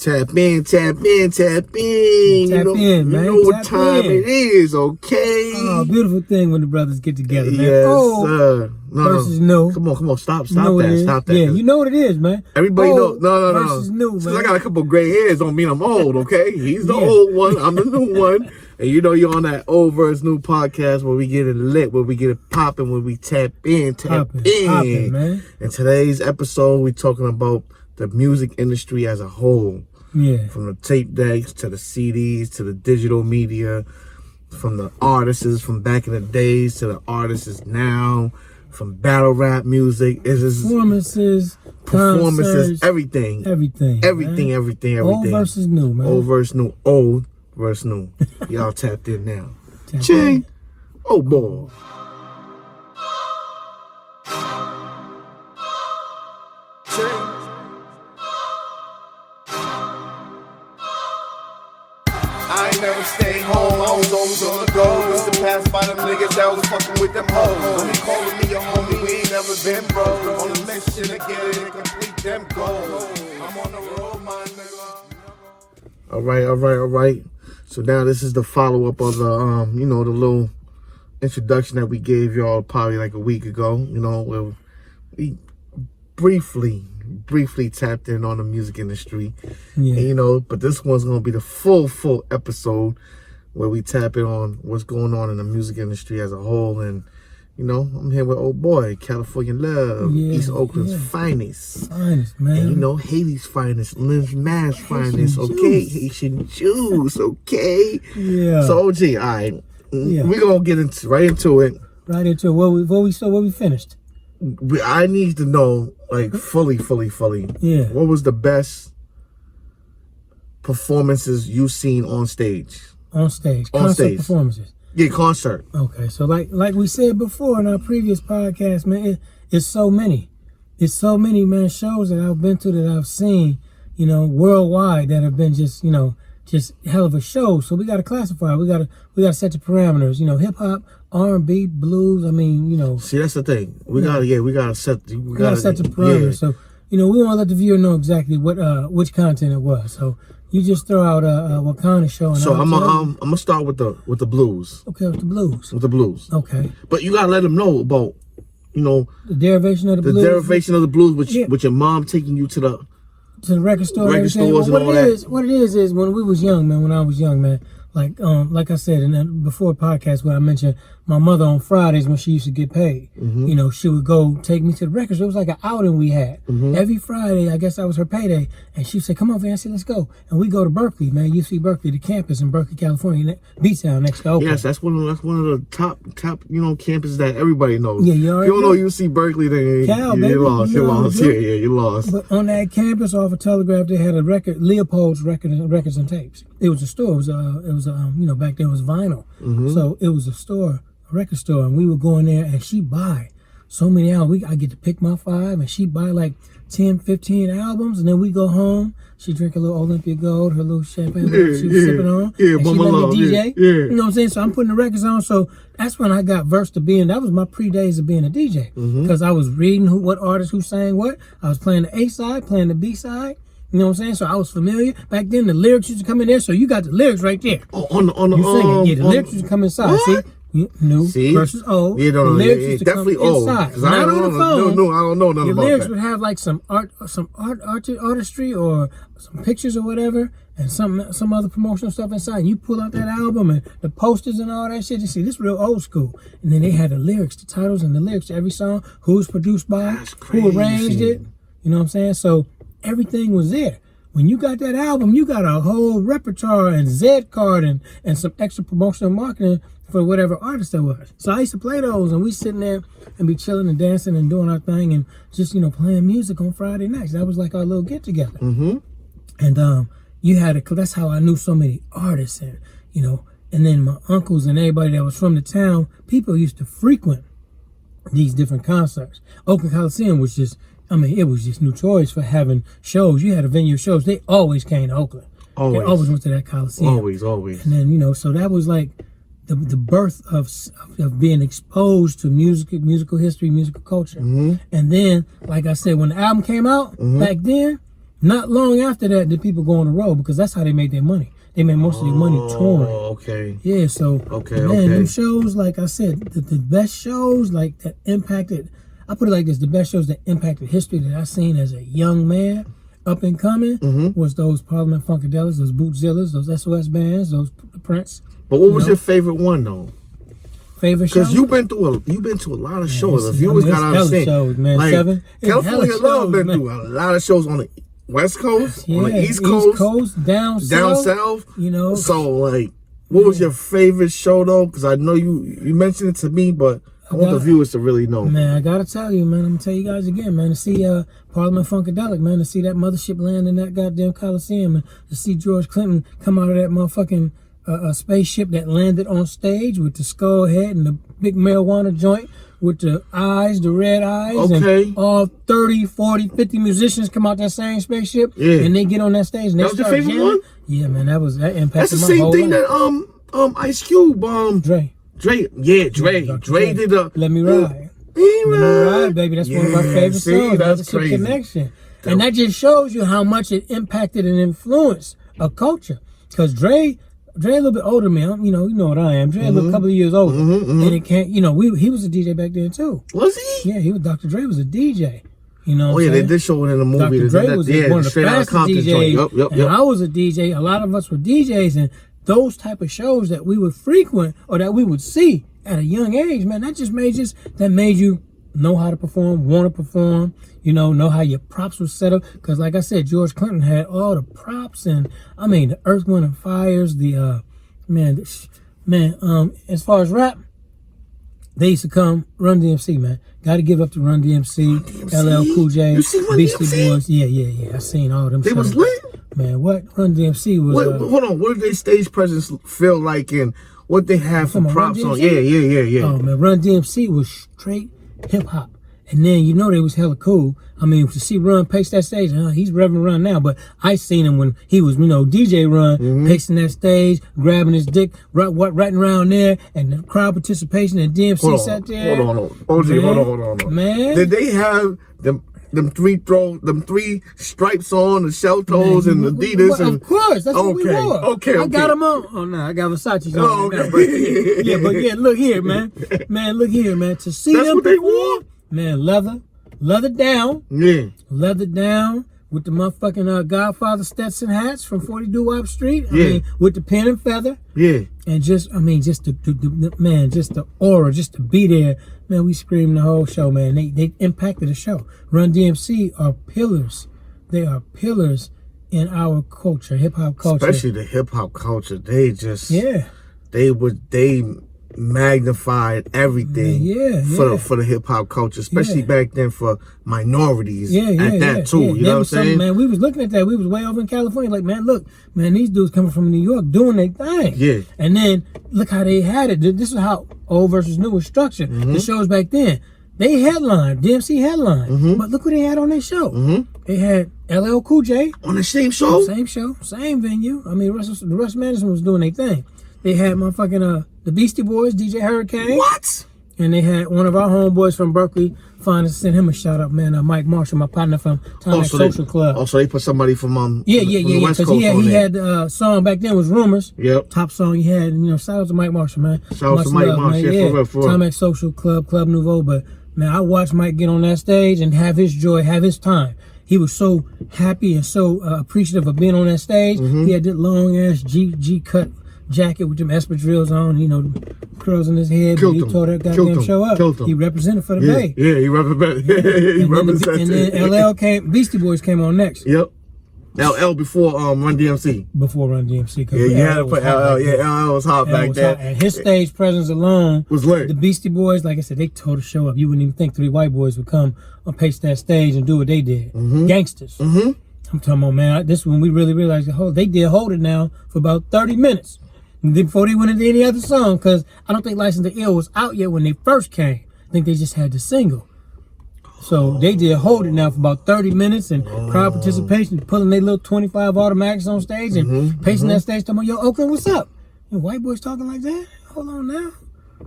Tap in, tap in, tap in. Tap in, man. You know what Tap time in. it is, okay? Oh, beautiful thing when the brothers get together, man. Yes, old sir. versus new. Come on, stop You know that, stop that. Yeah, you know what it is, man. Everybody old know. No. versus new, Since man. I got a couple gray hairs, don't mean I'm old, okay? He's the Yeah. old one, I'm the new one. And you know you're on that old versus new podcast where we get it lit, where we get it popping, where we tap in. Popping, man. In today's episode, we're talking about the music industry as a whole. Yeah. From the tape decks to the CDs to the digital media, from the artists from back in the days to the artists now, from battle rap music, performances, everything. Everything. Old versus new, man. Old versus new. Old versus new. Y'all tapped in now. Tap Ching. in. Oh boy. I ain't never stayed home, I was always on the go. Used to pass by them niggas that was fucking with them hoes. Don't be calling me a homie, we ain't never been bro. On a mission to get it and complete them goals. I'm on the road, my nigga. Alright. So now this is the follow-up of the, the little introduction that we gave y'all probably like a week ago. Where we briefly tapped in on the music industry. Yeah. And, but this one's going to be the full episode where we tap in on what's going on in the music industry as a whole. And, I'm here with old boy, California Love, East Oakland's finest. Finest, man. And, Haiti's finest, Lynn's Mass finest, okay? Haitian juice, okay? Yeah. So, OG, all right. Yeah. We're going to get right into it. Right into it. What we finished? I need to know, like, fully. Yeah. What was the best performances you've seen on stage? Concert performances. Yeah, concert. Okay, so like we said before in our previous podcast, man, it's so many. It's so many, man, shows that I've been to that I've seen, worldwide that have been just hell of a show. So we got to classify. We got to set the parameters. Hip hop, R&B, blues. I mean, See, that's the thing. We gotta set the parameters. Yeah. So we want to let the viewer know exactly which content it was. So you just throw out what kind of show. And so I'm gonna start with the blues. Okay, with the blues. With the blues. Okay. But you gotta let them know about the derivation of the blues. The derivation of the blues, with your mom taking you to the record store. Record stores and all that. What it is when we was young, man. When I was young, man. Like I said, and then before podcast where I mentioned my mother on Fridays when she used to get paid, she would go take me to the record store. It was like an outing we had every Friday. I guess that was her payday, and she'd say, "Come on, Fancy, let's go." And we go to Berkeley, man. UC Berkeley, the campus in Berkeley, California, B-Town next to Oakland. Yes, that's one of the top campuses that everybody knows. Yeah, you already don't know UC Berkeley, then you lost. You lost. But on that campus off of Telegraph, they had a record, Leopold's records and tapes. It was a store. It was back then it was vinyl. So it was a record store, and we would go in there, and she'd buy so many albums. I get to pick my 5, and she'd buy like 10, 15 albums, and then we go home. She drink a little Olympia Gold, her little champagne she was sipping on. Yeah, and she let me DJ. Yeah. You know what I'm saying? So I'm putting the records on. So that's when I got versed to being, that was my pre-days of being a DJ. Because I was reading what artists who sang what. I was playing the A side, playing the B side. You know what I'm saying? So I was familiar. Back then, the lyrics used to come in there, so you got the lyrics right there. On the the lyrics used to come inside. What? See? Versus old. Yeah, the lyrics used to definitely come old. inside. I Not on the phone. I don't know nothing the about lyrics that. would have like some artistry or some pictures or whatever, and some other promotional stuff inside. And you pull out that album and the posters and all that shit. You see, this real old school. And then they had the lyrics, the titles and the lyrics to every song, who's produced by, who arranged it. You know what I'm saying? So everything was there. When you got that album, you got a whole repertoire and Z card and some extra promotional marketing for whatever artist that was. So I used to play those, and we sitting there and be chilling and dancing and doing our thing and just, playing music on Friday nights. That was like our little get together. And you had that's how I knew so many artists, and and then my uncles and everybody that was from the town, people used to frequent these different concerts. Oakland Coliseum was just, it was just notorious for having shows. You had a venue of shows. They always came to Oakland. They always went to that Coliseum. Always. And then, so that was like the birth of being exposed to musical history, musical culture. And then, like I said, when the album came out back then, Not long after that did people go on the road because that's how they made their money. They made most of their money touring. Okay. Yeah, so Okay. them shows, like I said, the best shows like that impacted. I put it like this: the best shows that impacted history that I seen as a young man, up and coming, was those Parliament Funkadelics, those Bootzillas, those SOS bands, those Prince. But what was your favorite one though? Favorite show? Because you've been to a lot of shows. The viewers it's gotta understand. shows, man. Like, 7. California Love been through a lot of shows on the West Coast, on the East Coast, down south. You know. So like, what was your favorite show though? Because I know you mentioned it to me, but I want the viewers to really know. Man, I gotta tell you, man. I'm gonna tell you guys again, man. To see Parliament Funkadelic, man. To see that mothership land in that goddamn Coliseum, and to see George Clinton come out of that motherfucking spaceship that landed on stage with the skull head and the big marijuana joint with the eyes, the red eyes, and all 30, 40, 50 musicians come out that same spaceship, and they get on that stage and they start jamming. One? Yeah, man, that impacted That's the my same whole thing life. that Ice Cube, Dre did a Let Me Ride. Let Me Ride, baby. That's one of our favorite songs. That's crazy. Connection. And that just shows you how much it impacted and influenced a culture. Because Dre a little bit older than me. You know what I am. Dre a couple of years older. And it can't, he was a DJ back then too. Was he? Yeah, Dr. Dre was a DJ. You know what they did show it in the movie. Dr. Dre was one of the fastest DJs. Yep. And I was a DJ. A lot of us were DJs, and those type of shows that we would frequent or that we would see at a young age, man, that made you know how to perform, want to perform, know how your props were set up. Because like I said, George Clinton had all the props, and I mean the Earth, Wind and Fires, the as far as rap, they used to come, Run DMC, man. Got to give up to Run DMC, LL Cool J, you see Run Beastie DMC? Boys. Yeah. I seen all them. They was lit. Man, what Run DMC was. Hold on, what did their stage presence feel like, and what they have for props on? Yeah. Oh man, Run DMC was straight hip hop. And then they was hella cool. I mean, to see Run pace that stage, he's Reverend Run now, but I seen him when he was, DJ Run, pacing that stage, grabbing his dick, right around there, and the crowd participation, and DMC sat there. Hold on. Man. Did they have them three stripes on, the shell toes, and the Adidas? Of course, that's what we wore. Okay. I got them on. Oh no, I got Versace on. Oh, okay. But look here, man. Look here, man. To see that's them what they wore? Man, leather down. Yeah. Leather down with the motherfucking Godfather Stetson hats from 40 Doo-Wop Street. I mean, with the pen and feather. Yeah. And just the aura, just to be there. Man, we screamed the whole show, man. They impacted the show. Run DMC are pillars. They are pillars in our culture, hip hop culture. Especially the hip hop culture. They just they magnified everything for the hip hop culture, especially back then for minorities at that too. You know what I'm saying? Man, we was looking at that. We was way over in California, like, man, look, man, these dudes coming from New York doing their thing. Yeah. And then look how they had it. This is how old versus new was structured. The shows back then, they headlined, DMC headlined, but look what they had on their show. They had LL Cool J on the same show, same venue. I mean, the Russ Madison was doing their thing. They had motherfucking the Beastie Boys, DJ Hurricane. What? And they had one of our homeboys from Berkeley. Finest, send him a shout out, man. Mike Marshall, my partner from Tupac Social Club. Also, they put somebody from from the West Coast because he had the song back then was Rumors. Yep. Top song he had. Shout out to Mike Marshall, man. Shout out to Mike Marshall. For real. Tupac Social Club, Club Nouveau. But man, I watched Mike get on that stage and have his joy, have his time. He was so happy and so appreciative of being on that stage. He had that long ass G cut jacket with them espadrilles on, curls in his head. But he tore that goddamn show up. He represented for the Bay. Yeah, he represented. And then LL came, Beastie Boys came on next. Yep. LL before Run DMC. Before Run DMC. Yeah, you had to put LL. Yeah, LL was hot back then. And his stage presence alone was lit. The Beastie Boys, like I said, they tore the show up. You wouldn't even think three white boys would come and pace that stage and do what they did. Gangsters. I'm talking about, man, this is when we really realized they did Hold It Now for about 30 minutes. Before they went into any other song, because I don't think License to Ill was out yet when they first came. I think they just had the single. So they did Hold It Now for about 30 minutes and crowd participation, pulling their little 25 automatics on stage and pacing that stage, talking about, yo, Oakland, what's up? And white boys talking like that? Hold on now.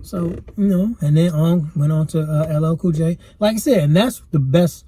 So, and then went on to LL Cool J. Like I said, and that's the best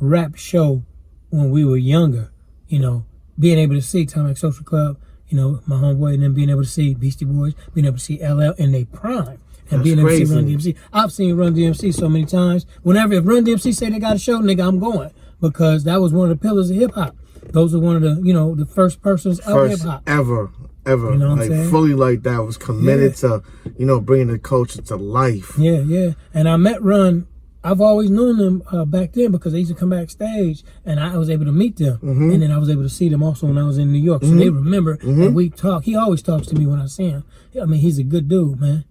rap show when we were younger. you know, being able to see Tupac Social Club, you know, my homeboy, and then being able to see Beastie Boys, being able to see LL in their prime, and being able to see Run DMC. I've seen Run DMC so many times. Whenever if Run DMC say they got a show, nigga, I'm going, because that was one of the pillars of hip hop. Those are one of the, you know, the first persons of hip hop ever. You know like fully like that, was committed to, you know, bringing the culture to life. Yeah. And I met Run. I've always known them back then because they used to come backstage, and I was able to meet them, and then I was able to see them also when I was in New York. So they remember, and we talk. He always talks to me when I see him. I mean, he's a good dude, man.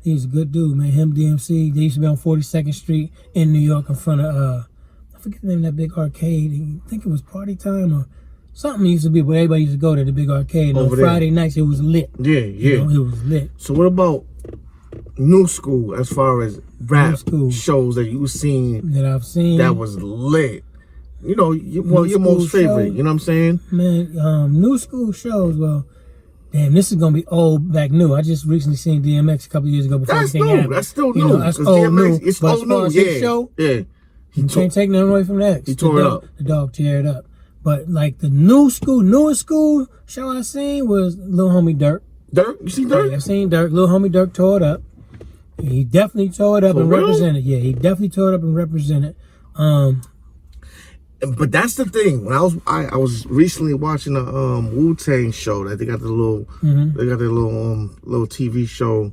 He's a good dude, man. Him, DMC. They used to be on 42nd Street in New York in front of I forget the name of that big arcade. I think it was Party Time or something. Used to be where everybody used to go to, the big arcade. And on Friday nights, it was lit. Yeah. You know, it was lit. So what about new school, as far as rap shows that you've seen that I've seen that was lit? You know, your most favorite. You know what I'm saying? Man, new school shows. Well, damn, this is gonna be old back new. I just recently seen DMX a couple years ago. Before that's new. Happened. That's still new. You know, that's old DMX, new. It's but old new. Yeah. Show, you can't take nothing away from that. He tore it up. The dog teared up. But like the newest school show I seen was Lil Homie Dirk. Dirk, you seen Dirk? Yeah, I seen Dirk. Lil Homie Dirk tore it up. He definitely tore it up and represented. Yeah, he definitely tore it up and represented. But that's the thing. When I was recently watching a Wu-Tang show that they got the little little TV show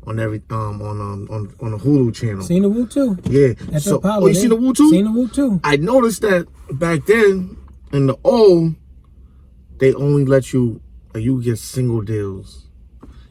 on every on the Hulu channel. Seen the Wu too. Yeah. That's so Apollo, you seen the Wu too? Seen the Wu too. I noticed that back then in the old, they only let you get single deals.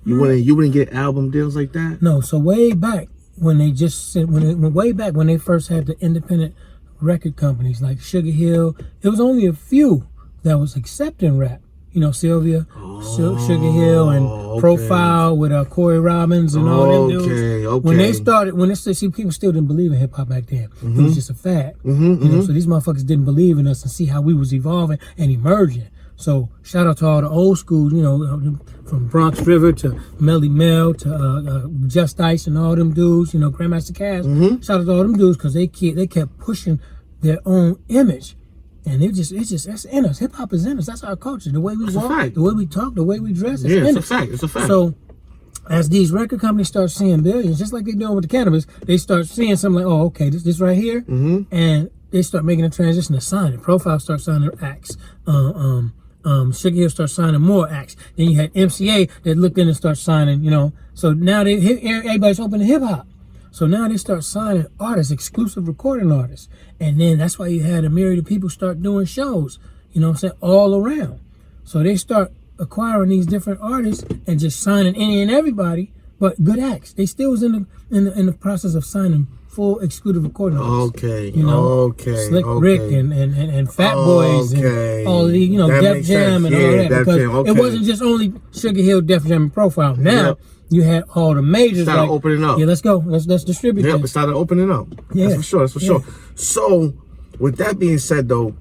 You wouldn't get album deals like that? No, so way back when they just said when they first had the independent record companies like Sugar Hill, it was only a few that was accepting rap. You know, Sylvia, Sugar Hill, and Profile with Corey Robbins and all them dudes. Okay. When they started, see, people still didn't believe in hip hop back then. It was just a fad. You know, so these motherfuckers didn't believe in us and see how we was evolving and emerging. So shout out to all the old schools, you know, from Bronx River to Melly Mel to Just Ice and all them dudes, you know, Grandmaster Cass. Shout out to all them dudes because they kept pushing their own image. And it's that's in us. Hip hop is in us. That's our culture. The way we walk, the way we talk, the way we dress. It's a fact. It's a fact. So as these record companies start seeing billions, just like they're doing with the cannabis, they start seeing something like, oh, okay, this right here, and they start making a transition to signing. Profile starts signing acts. Sugar Hill starts signing more acts. Then you had MCA that looked in and started signing. You know, so now everybody's open to hip hop. So now they start signing artists, exclusive recording artists. And then that's why you had a myriad of people start doing shows, you know what I'm saying, all around. So they start acquiring these different artists and just signing any and everybody, but good acts. They still was in the process of signing full exclusive recording artists. You know, Slick Rick and Fat Boys and all of the, you know, Def Jam and all that. Because it wasn't just only Sugar Hill, Def Jam, and Profile. Now, you had all the majors started opening up. Yeah, let's go. Let's distribute this. It started opening up. Yeah. That's for sure. So, with that being said, though,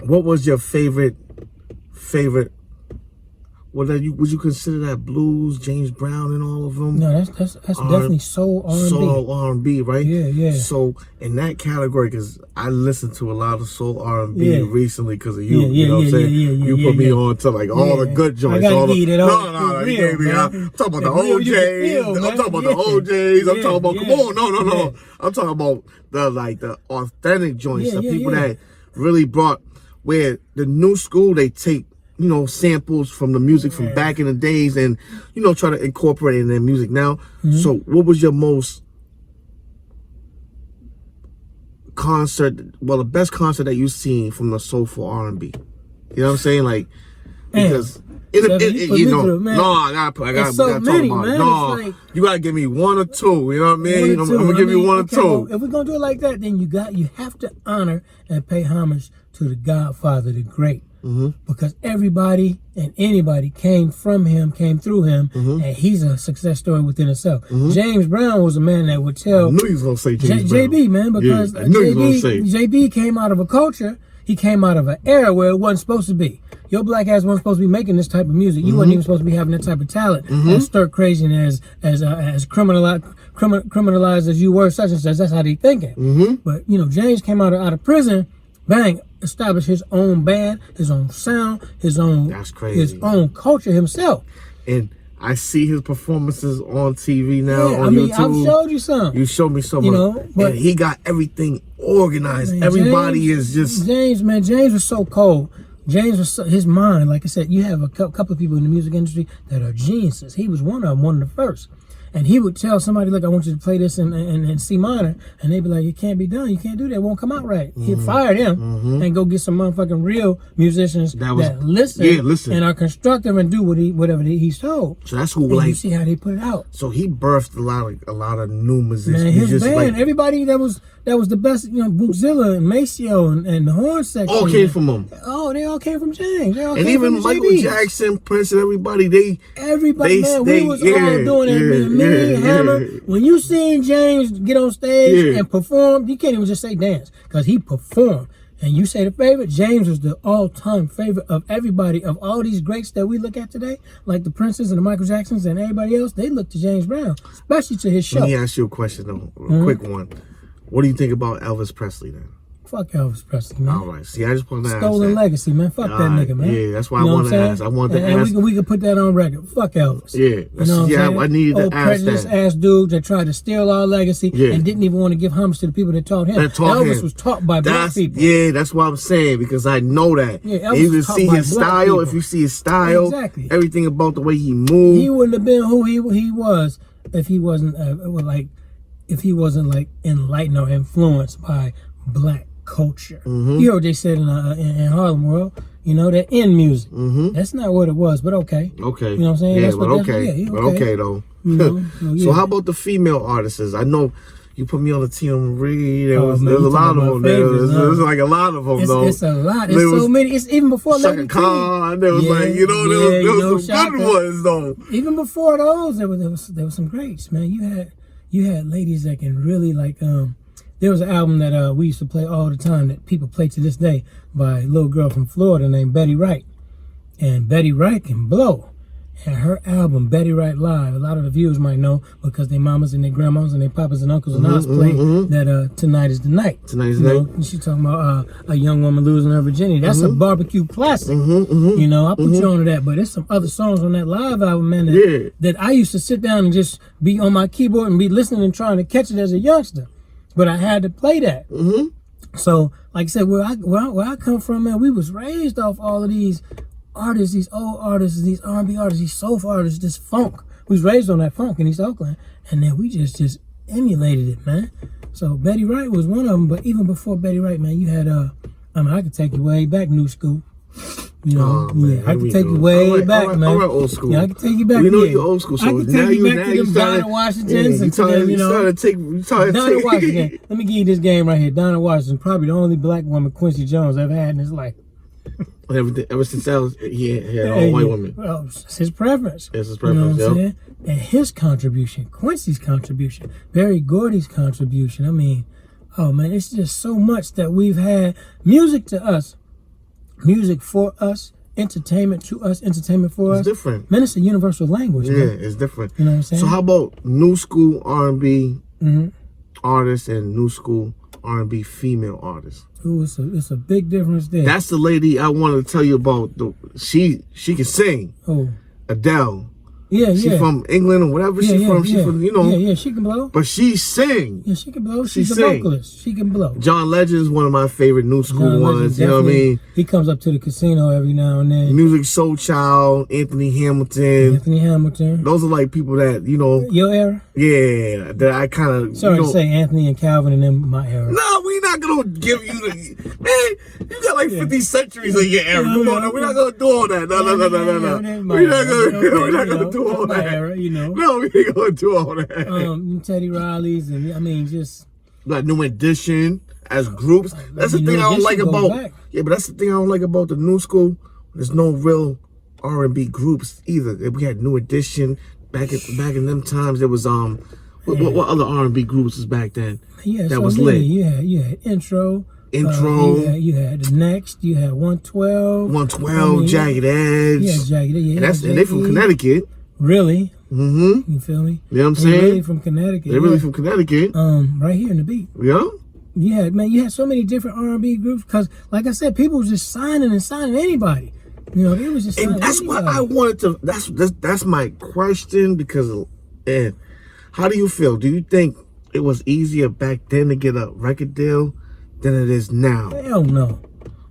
what was your favorite? Would you consider that blues, James Brown, and all of them? No, that's definitely soul R&B. Soul R&B, right? Yeah. So in that category, because I listened to a lot of soul R&B recently because of you. You know what I'm saying? You put me on to like all the good joints. I gotta eat it all. No, you gave me. I'm talking about the OJs. I'm talking about the OJs. I'm talking about. Come on, no. I'm talking about the authentic joints, the people that really brought where the new school they take. You know, samples from the music from back in the days and, you know, try to incorporate it in their music now. So what was your most the best concert that you've seen from the soulful R&B? You know what I'm saying? Like, because, I gotta talk about it. No, you gotta give me one or two, you know what I mean? I'm gonna give you one or two. If we're gonna do it like that, then you have to honor and pay homage to the Godfather, the great. Because everybody and anybody came through him, and he's a success story within itself. James Brown was a man that would tell. I knew he was gonna say James Brown. JB, man, because JB came out of a culture. He came out of an era where it wasn't supposed to be. Your black ass wasn't supposed to be making this type of music. You wasn't even supposed to be having that type of talent. As stir crazy and as criminalized as you were, such and such. That's how they thinking. But you know, James came out of prison. bang, established his own band, his own sound, his own culture himself. And I see his performances on TV now. Yeah, on YouTube. I've showed you some. You showed me some. You know, but and he got everything organized. Man, everybody is just James. Man, James was so cold. James was his mind. Like I said, you have a couple of people in the music industry that are geniuses. He was one of them, one of the first. And he would tell somebody, look, I want you to play this in C minor. And they'd be like, it can't be done. You can't do that. It won't come out right. He'd fire them and go get some motherfucking real musicians that listen and are constructive and do whatever he's told. So that's who, and you see how they put it out. So he birthed a lot of new musicians. Man, his band, everybody that was the best, you know, Bookzilla and Maceo and the horn section. All came from him. Oh, they all came from James. They all and came even from Michael JBs. Jackson, Prince, and everybody, everybody, man, we was all doing it. Me, Hammer. When you seen James get on stage and perform, you can't even just say dance, because he performed. And you say the favorite, James was the all-time favorite of everybody, of all these greats that we look at today, like the Princes and the Michael Jacksons and everybody else. They look to James Brown, especially to his show. Let me ask you a question, though, a quick one. What do you think about Elvis Presley, then? Fuck Elvis Presley, man. All right. See, I just want to ask Stolen legacy, man. Fuck that nigga, man. Yeah, that's why I want to ask. I want to ask. And we can put that on record. Fuck Elvis. Yeah. You know what I'm saying? I needed to ask that. Prejudiced ass dude that tried to steal our legacy and didn't even want to give homage to the people that taught him. Elvis was taught by black people. Yeah, that's what I'm saying, because I know that. Yeah, Elvis you can see his style. If you see his style, everything about the way he moved. He wouldn't have been who he was if he wasn't like enlightened or influenced by black culture. You heard what they said in Harlem World, you know, that in music. That's not what it was, but okay. Okay. You know what I'm saying? Yeah, that's but what, okay. But okay, though. You know, so how about the female artists? I know you put me on the Tia Marie. There's a lot of them. There's like a lot of them, though. It's a lot. There's so many. It's even before Chaka Khan. There was like, you know, there was some good ones, though. Even before those, there was some greats, man. You had ladies that can really like there was an album that we used to play all the time that people play to this day by a little girl from Florida named Betty Wright. And Betty Wright can blow. And her album, Betty Wright Live, a lot of the viewers might know because their mamas and their grandmas and their papas and uncles and aunts play that Tonight is the Night. Tonight is the Night. And she's talking about a young woman losing her virginity. That's a barbecue classic. You know, I put you on to that. But there's some other songs on that live album, man, that I used to sit down and just be on my keyboard and be listening and trying to catch it as a youngster. But I had to play that. So, like I said, where I come from, man, we was raised off all of these artists, these old artists, these R&B artists, these soul artists, this funk. We was raised on that funk in East Oakland, and then we just emulated it, man. So Betty Wright was one of them, but even before Betty Wright, man, you had I could take you way back, New School. You know, I can take you way back, man. All right, old school. Yeah, I can take you back. We know you're old school, so I can take you back to them Donna Washingtons and to them, you know. Donna Washington. Let me give you this game right here. Donna Washington, probably the only black woman Quincy Jones ever had in his life. Ever since that was, he had all white women. Well, it's his preference. It's his preference, you know what I'm saying? And his contribution, Quincy's contribution, Berry Gordy's contribution. I mean, oh man, it's just so much that we've had. Music to us, music for us, entertainment to us, entertainment for us. It's different. Man, it's a universal language. Yeah, man. it's different. You know what I'm saying? So how about new school R&B artists and new school R&B female artists? Ooh, it's a big difference there. That's the lady I wanted to tell you about. She can sing. Oh, Adele. Yeah, She from England or whatever she's from. She's from, you know. Yeah, she can blow. But she sing. Yeah, she can blow. She's a vocalist. She can blow. John Legend is one of my favorite new school ones. You know what I mean? He comes up to the casino every now and then. Music Soul Child, Anthony Hamilton. Those are like people that, you know. Your era? Yeah, that I kind of. Sorry to say Anthony and Calvin and them my era. No, we're not going to give you the. Man, you got like 50 centuries of your era. Come on, we're not going to do all that. No. We're not going to do all that. Era, you know. No, we ain't gonna do all that. Teddy Riley's and I mean just like New Edition as groups. That's the thing I don't like about. Yeah, but that's the thing I don't like about the new school. There's no real R&B groups either. We had New Edition back in them times. There was what other R&B groups was back then? Yeah, that was lit. You had Intro. You had the Next. You had 112. 112, Jagged Edge. Yeah, Jagged Edge. And they from Connecticut. Really? Mm-hmm. You feel me? You know what I'm saying? They're really from Connecticut. They're really from Connecticut. Right here in the beat. Yeah? Yeah, man, you had so many different R&B groups because, like I said, people was just signing anybody. You know, they was just signing. And that's anybody. why I wanted to. That's my question because, and how do you feel? Do you think it was easier back then to get a record deal than it is now? Hell no.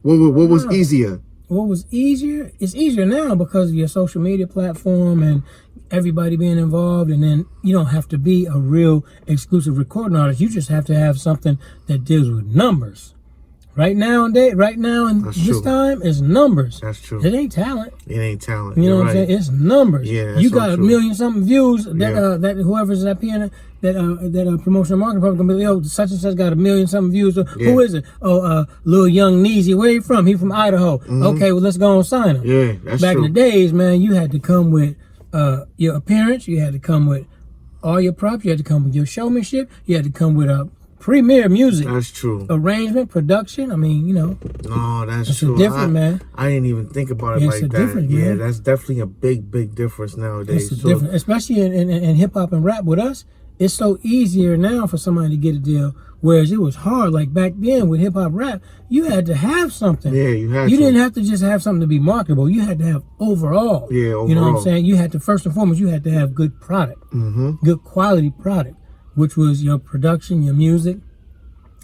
What was easier? What was easier? It's easier now because of your social media platform and everybody being involved, and then you don't have to be a real exclusive recording artist. You just have to have something that deals with numbers. Right now and this time is numbers. That's true. It ain't talent. It ain't talent. You know You're what I'm saying? It's numbers. Yeah, you got a million something views. That that whoever's at PN that promotional marketing department gonna be, yo, such and such got a million something views. So who is it? Oh, little young Neezy. Where he from? He from Idaho. Okay, well let's go and sign him. Yeah, that's Back true. in the days, man, you had to come with your appearance. You had to come with all your props. You had to come with your showmanship. You had to come with premier music. That's true. Arrangement, production. I mean, you know. No, that's true. It's different, man. I didn't even think about it like that. Yeah, man. that's definitely a big difference nowadays. It's different, especially in hip hop and rap with us. It's so easier now for somebody to get a deal, whereas it was hard. Like back then with hip hop rap, you had to have something. Yeah, you had. You didn't have to just have something to be marketable. You had to have overall. Yeah, overall. You know what I'm saying? You had to first and foremost, you had to have good product, good quality product, which was your production, your music,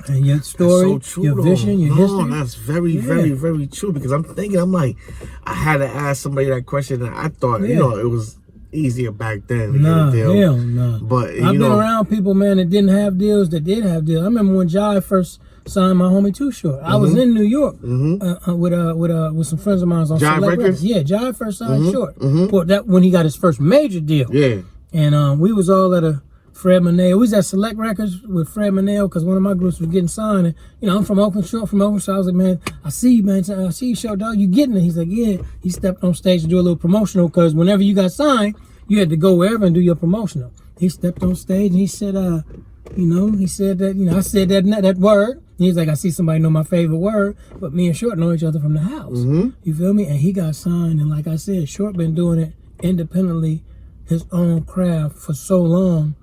and your story, your vision, your history. That's very true. Because I'm like, I had to ask somebody that question, and I thought, you know, it was easier back then to get a deal. Hell no. But I've been around people, man, that didn't have deals, that did have deals. I remember when Jai first signed my homie Too Short. I was in New York with some friends of mine on Jai Select Records. Yeah, Jai first signed Short. Well, that when he got his first major deal. Yeah. And we was all at Fred Maneo. We was at Select Records with Fred Maneo because one of my groups was getting signed. And, you know, I'm from Oakland, Short from Oakland. So I was like, man, I see you, man. I see you, Short, dog. You getting it? He's like, yeah. He stepped on stage to do a little promotional because whenever you got signed, you had to go wherever and do your promotional. He stepped on stage and he said, he said that, I said that word. And he's like, I see somebody know my favorite word, but me and Short know each other from the house. You feel me? And he got signed. And like I said, Short been doing it independently, his own craft for so long.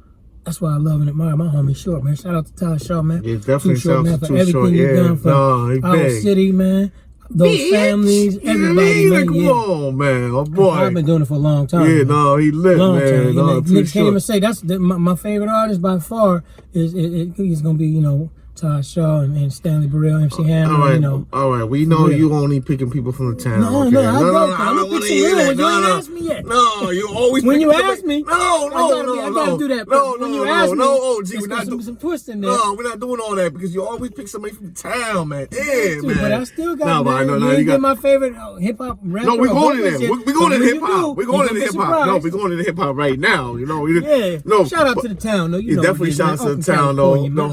That's why I love and admire my homie Short, man. Shout out to Ty Shaw, man. Yeah, definitely shout out to Too everything Short. you've done for our city, man. Those families, everybody, man. Come on, man. Oh, boy. I've been doing it for a long time. Yeah, man. no, he lit, long man. Time. No, Niggas can't even say that's my favorite artist by far. He's gonna be, Ty Shaw and Stanley Burrell, MC Hammer, All right. We know you only picking people from the town. No, okay? no, I don't want to hear that. You ain't asked me yet. No, you always when you ask me. No. I gotta do that. When you ask me, OG, we're not doing some twist in there. No, we're not doing all that because you always pick somebody from the town, man. Yeah, man. But I still got you ain't get my favorite hip hop rapper. No, we're going in there. We're going into hip hop. We're going into hip hop. No, we're going into hip hop right now. Shout out to the town, though. You definitely shout out to the town, though. The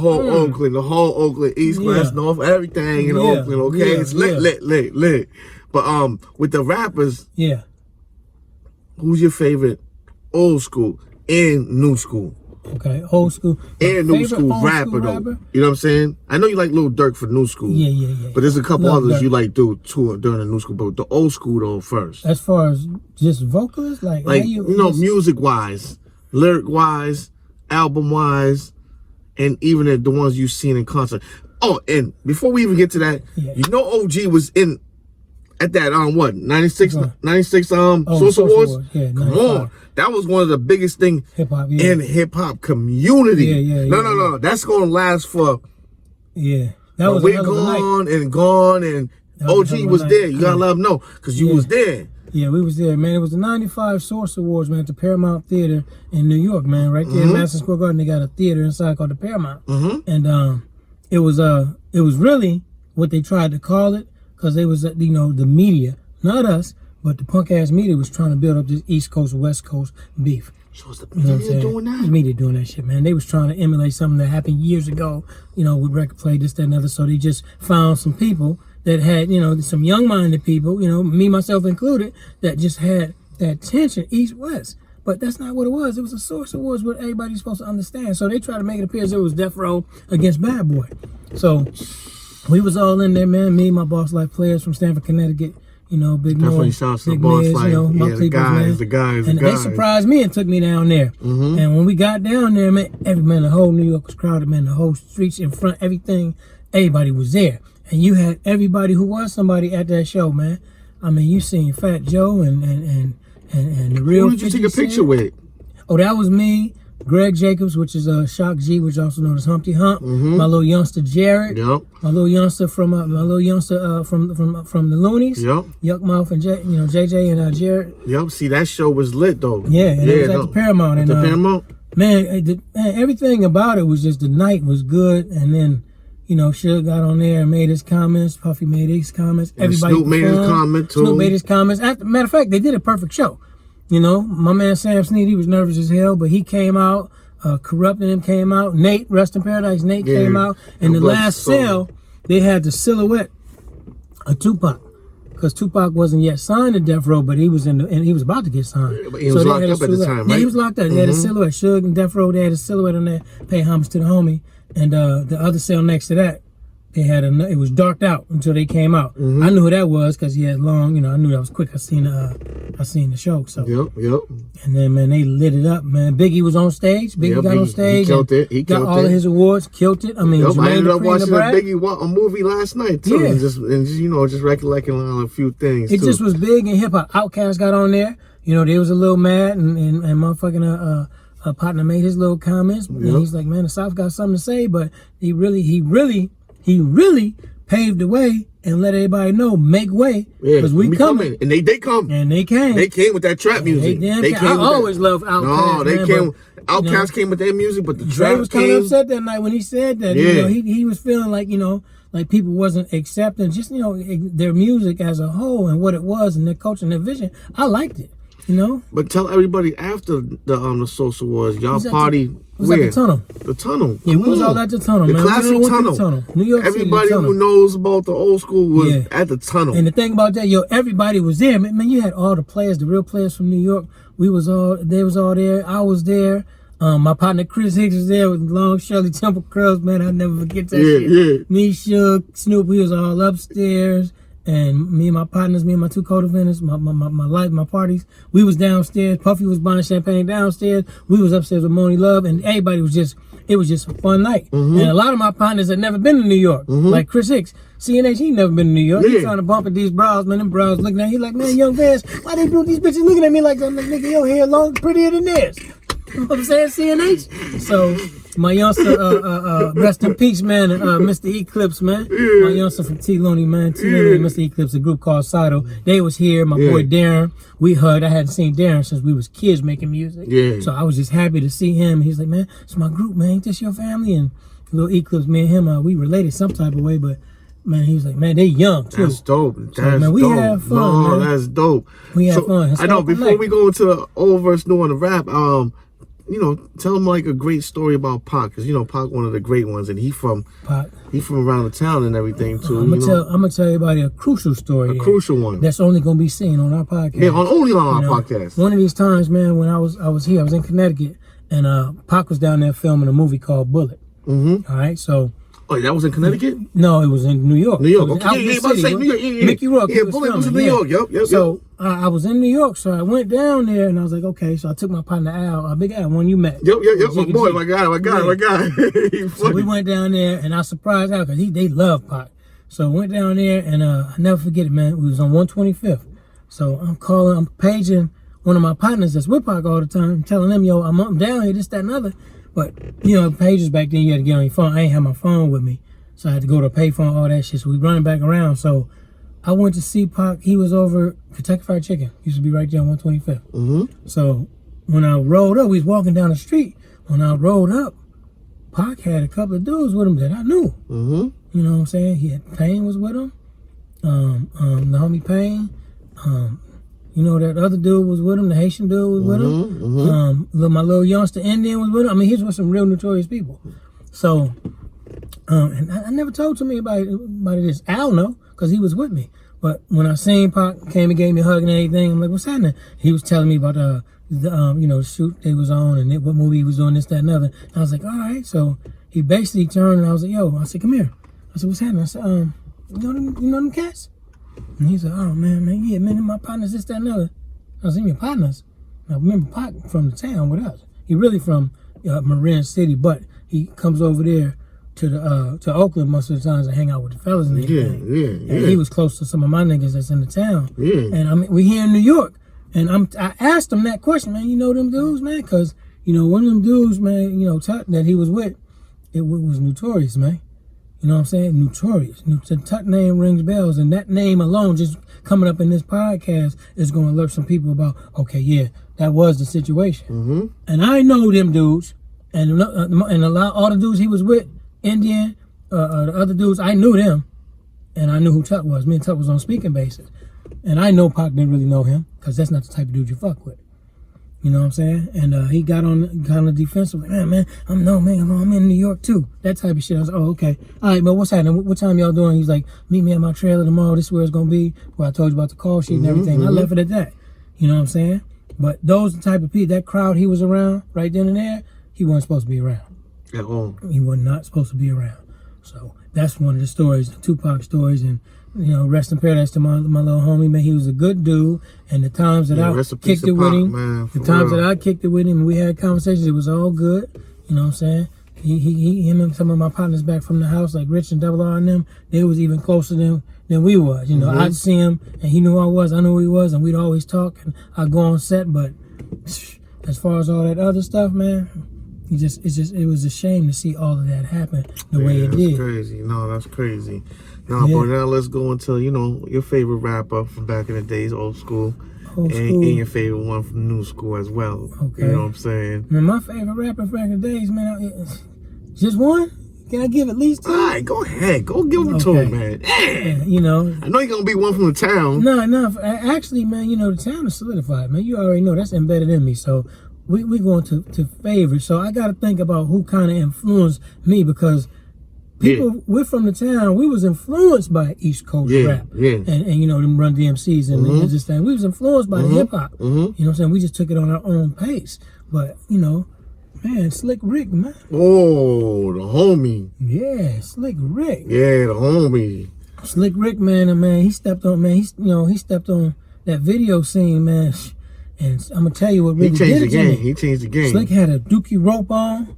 whole Oakland, East, West, North, everything in Oakland. Okay, it's lit. But with the rappers, who's your favorite old school and new school? Okay, old school and new school rapper though. You know what I'm saying? I know you like Lil Durk for new school. Yeah. But there's a couple others you like do too during the new school. But the old school though first. As far as just vocalists, like music wise, lyric wise, album wise, and even the ones you've seen in concert. Oh, and before we even get to that, OG was in at that 96 Source Awards. Yeah, come on. That was one of the biggest things in hip hop community. No. That's gonna last for that was we're gone and OG was there. You gotta let them know because you was there. Yeah, we was there, man. It was the 95 Source Awards, man, at the Paramount Theater in New York, man. Right there in Madison Square Garden, they got a theater inside called the Paramount. And it was really what they tried to call it, because they was the media, not us, but the punk ass media was trying to build up this East Coast West Coast beef. So was the media doing that? The media doing that shit, man. They was trying to emulate something that happened years ago, with record play, this, that, and other. So they just found some people that had, some young-minded people, me, myself included, that just had that tension East-West. But that's not what it was. It was a Source Awards what everybody's supposed to understand. So they tried to make it appear as if it was Death Row against Bad Boy. So we was all in there, man. Me, my Boss Life players from Stamford, Connecticut, you know, Big Definitely Noise, shouts to Big the boss, Miz, like, you know, my the guys. And they surprised me and took me down there. And when we got down there, man, the whole New York was crowded, man. The whole streets in front, everybody was there. And you had everybody who was somebody at that show, man. I mean, you seen Fat Joe and the real. Who did you take a picture with? Oh, that was me. Greg Jacobs, which is Shock G, which also known as Humpty Hump. My little youngster Jared. Yep. My little youngster from the Loonies. Yep. Yuckmouth and JJ and Jared. Yep. See, that show was lit though. Yeah, and it was at the Paramount. At the Paramount. Man, everything about it was just, the night was good, and then, you know, Suge got on there and made his comments. Puffy made his comments. Everybody Snoop made his comment too. Snoop made his comments. Matter of fact, they did a perfect show. You know, my man Sam Snead, he was nervous as hell, but he came out. Corrupt and him came out. Nate, Rest in Paradise, Nate came out. And the last cell, they had the silhouette of Tupac. Because Tupac wasn't yet signed to Death Row, but he was and he was about to get signed. But he was locked up at the time, right? Yeah, he was locked up. They had a silhouette. Suge and Death Row, they had a silhouette on there. Pay homage to the homie. And the other cell next to that, they had it was darked out until they came out. I knew who that was because he had long, you know, I knew that was quick. I seen the show. So Yep. And then, man, they lit it up, man. Biggie was on stage. Biggie got on stage. He killed it. He got all of his awards. Killed it. I mean, I ended up watching a Biggie movie last night too, and just you know, just recollecting on a few things. It just was big in hip hop. Outkast got on there. You know, they was a little mad, and motherfucking partner made his little comments. And he's like, man, the South got something to say, but he really paved the way and let everybody know, make way, because we coming. And they come. And they came. They came with that trap music. They came. I always loved Outkast. No, they came. Outkast came with their music, but the trap Dre was kind of upset that night when he said that. You know, he was feeling like, you know, like people wasn't accepting just, you know, their music as a whole and what it was and their culture and their vision. I liked it. You know, but tell everybody after the Social Wars, y'all party where? At the Tunnel. The Tunnel. Yeah, we was all at the Tunnel, the man. Classic Tunnel. New York City. Everybody who knows about the old school was at the Tunnel. And the thing about that, everybody was there, man. You had all the players, the real players from New York. They was all there. I was there. My partner Chris Hicks was there with long Shirley Temple curls, man. I'll never forget that shit. Yeah. Me, Suge, Snoop, we was all upstairs. And me and my partners, me and my two co-defendants, my parties, we was downstairs. Puffy was buying champagne downstairs. We was upstairs with Moni Love, and everybody was it was just a fun night. And a lot of my partners had never been to New York, like Chris Hicks. CNH, he never been to New York. He trying to bump at these bras, man. Them bras looking at him. He like, man, young Vance, why they do these bitches looking at me like, nigga, your hair long, prettier than theirs. You know what I'm saying, CNH? So, my youngster, rest in peace, man, Mr. Eclipse, man. My youngster from T Looney, man. T Looney and Mr. Eclipse, a group called Sato. They was here. My boy Darren, we hugged. I hadn't seen Darren since we was kids making music. So I was just happy to see him. He's like, man, it's my group, man. Ain't this your family? And little Eclipse, me and him, we related some type of way, but man, he was like, man, they young too. That's dope. So, man, we had fun, man. That's dope. We had fun. I know, before we go into the old verse new on the rap, you know, tell them like a great story about Pac, because you know Pac one of the great ones, and he from around the town and everything too. I'm gonna tell everybody a crucial story. Crucial one that's only gonna be seen on our podcast. Yeah, only on our podcast. One of these times, man, when I was here, I was in Connecticut, and Pac was down there filming a movie called Bullet. All right, so. Oh, that was in Connecticut? No, it was in New York. New York. Okay, about to say New York. Mickey Rourke. Yeah, Bullet was in New York. Yep. So I was in New York, so I went down there, and I was like, okay. So I took my partner Al, Big Al, one you met. Yep. My boy, my guy. So we went down there, and I surprised Al because they love Pac. So I went down there, and I never forget it, man. We was on 125th. So I'm paging one of my partners that's with Pac all the time, telling them, yo, I'm down here, this, that, and other. But, you know, pages back then, you had to get on your phone. I ain't have my phone with me. So I had to go to a payphone, all that shit. So we running back around. So I went to see Pac. He was over Kentucky Fried Chicken. Used to be right there on 125th. So when I rolled up, we was walking down the street. When I rolled up, Pac had a couple of dudes with him that I knew. You know what I'm saying? He had Payne was with him. The homie Payne. You know, that other dude was with him. The Haitian dude was with him. My little youngster Indian was with him. I mean, he's with some real notorious people. So, and I never told to me about this. Al know, because he was with me. But when I seen Pac came and gave me a hug and everything, I'm like, what's happening? He was telling me about the shoot they was on and what movie he was doing, this, that, and other. And I was like, all right. So he basically turned and I was like, yo, I said, come here. I said, what's happening? I said, you know them cats? And he said, oh, man, yeah, man, my partners, this, that, and other. I was in your partners. I remember Pac from the town with us. He really from Marin City, but he comes over there to Oakland most of the times and hang out with the fellas and everything. Yeah. And he was close to some of my niggas that's in the town. Yeah. And I mean, we here in New York. And I asked him that question, man, you know them dudes, man? Because, you know, one of them dudes, man, you know, that he was with, it was Notorious, man. You know what I'm saying? Notorious. The Tut name rings bells, and that name alone, just coming up in this podcast, is going to alert some people about, okay, yeah, that was the situation. Mm-hmm. And I know them dudes, and all the dudes he was with, Indian, the other dudes, I knew them, and I knew who Tut was. Me and Tut was on speaking basis. And I know Pac didn't really know him, because that's not the type of dude you fuck with. You know what I'm saying? And he got on kind of defensive, like, man, I'm in New York too. That type of shit. I was like, oh, okay. All right, but what's happening? What time y'all doing? He's like, meet me at my trailer tomorrow. This is where it's going to be. Where I told you about the call sheet and everything. Mm-hmm. I left it at that. You know what I'm saying? But those type of people, that crowd he was around right then and there, he wasn't supposed to be around. At all. He was not supposed to be around. So that's one of the stories, the Tupac stories. And, you know, rest in paradise to my little homie, man. He was a good dude. And the times that I kicked it with him, that I kicked it with him, and we had conversations, it was all good. You know what I'm saying? Him and some of my partners back from the house, like Rich and Double R and them, they was even closer than we was. You know, I'd see him, and he knew I knew who he was, and we'd always talk, and I'd go on set. But as far as all that other stuff, man, it was a shame to see all of that happen the way it did. That's crazy. No, that's crazy. But now let's go into, you know, your favorite rapper from back in the days, old school. And your favorite one from new school as well. Okay. You know what I'm saying? Man, my favorite rapper back in the days, man, just one? Can I give at least two? All right, go ahead. Go give them to him, man. Yeah, you know. I know you're going to be one from the town. No. Actually, man, you know, the town is solidified, man. You already know that's embedded in me. So we going to favorites. So I got to think about who kind of influenced me, because we're from the town. We was influenced by East Coast rap, and you know them Run DMCs and this thing. We was influenced by the hip hop. You know what I'm saying? We just took it on our own pace. But you know, man, Slick Rick, man. Oh, the homie. Yeah, Slick Rick. Yeah, the homie. Slick Rick, man, and man, he stepped on that video scene, man. And I'm gonna tell you what really did it to me. He changed the game. Slick had a dookie rope on.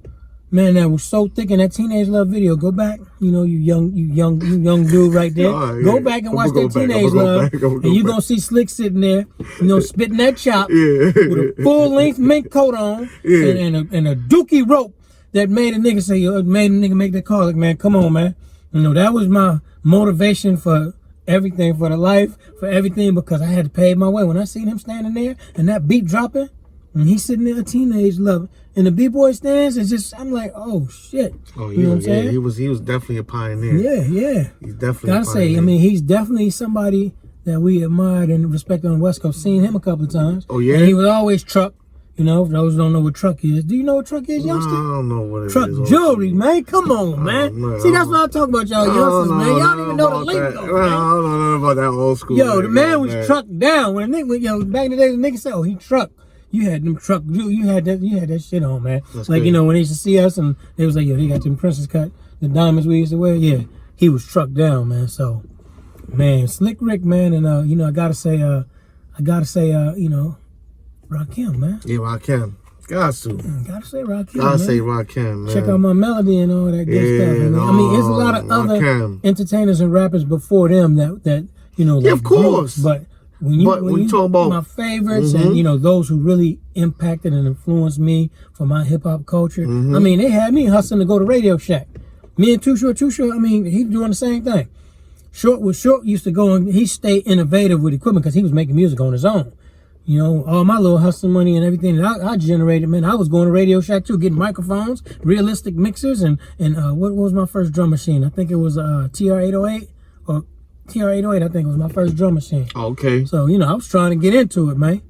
Man, that was so thick in that Teenage Love video. Go back, you know, you young dude right there. Go back and watch that Teenage Love, and you gonna see Slick sitting there, you know, spitting that chop with a full length mink coat on and a dookie rope that made a nigga make that call. Like, man, come on, man. You know, that was my motivation for everything, for the life, for everything, because I had to pay my way. When I seen him standing there and that beat dropping, and he's sitting there, a Teenage Love, and the B-boy stands, it's just, I'm like, oh shit. Oh, you know what I'm saying? He was definitely a pioneer. Yeah. He's definitely gotta say, I mean, he's definitely somebody that we admired and respected on the West Coast. Seen him a couple of times. Oh yeah. And he was always truck. You know, for those who don't know what truck is. Do you know what truck is, youngster? No, I don't know what it truck is. Truck jewelry, man. Come on, man. No, see, that's what I'm talking about, y'all youngsters, man. Y'all don't even know the lingo, man. I don't know about that old school. Yo, the man was trucked down. When a nigga, back in the day, the nigga said, oh, he truck. You had them truck, you had that shit on, man. That's like, crazy. You know, when they used to see us and they was like, yo, they got them princess cut, the diamonds we used to wear. Yeah, he was trucked down, man. So, man, Slick Rick, man, and you know, I gotta say, you know, Rakim, man. Yeah, Rakim. Gotta say Rakim. Gotta say Rakim, man. Check out my melody and all that good stuff. And, I mean, there's a lot of other entertainers and rappers before them that you know, like, of course. But when you talk about my favorites and you know those who really impacted and influenced me for my hip hop culture, I mean, they had me hustling to go to Radio Shack. Me and Too Short, I mean, he doing the same thing. Short used to go and he stayed innovative with equipment because he was making music on his own. You know, all my little hustling money and everything that I generated, man, I was going to Radio Shack too, getting microphones, realistic mixers, and what was my first drum machine? I think it was TR-808 or TR-808, I think it was my first drum machine. Okay. So, you know, I was trying to get into it, man.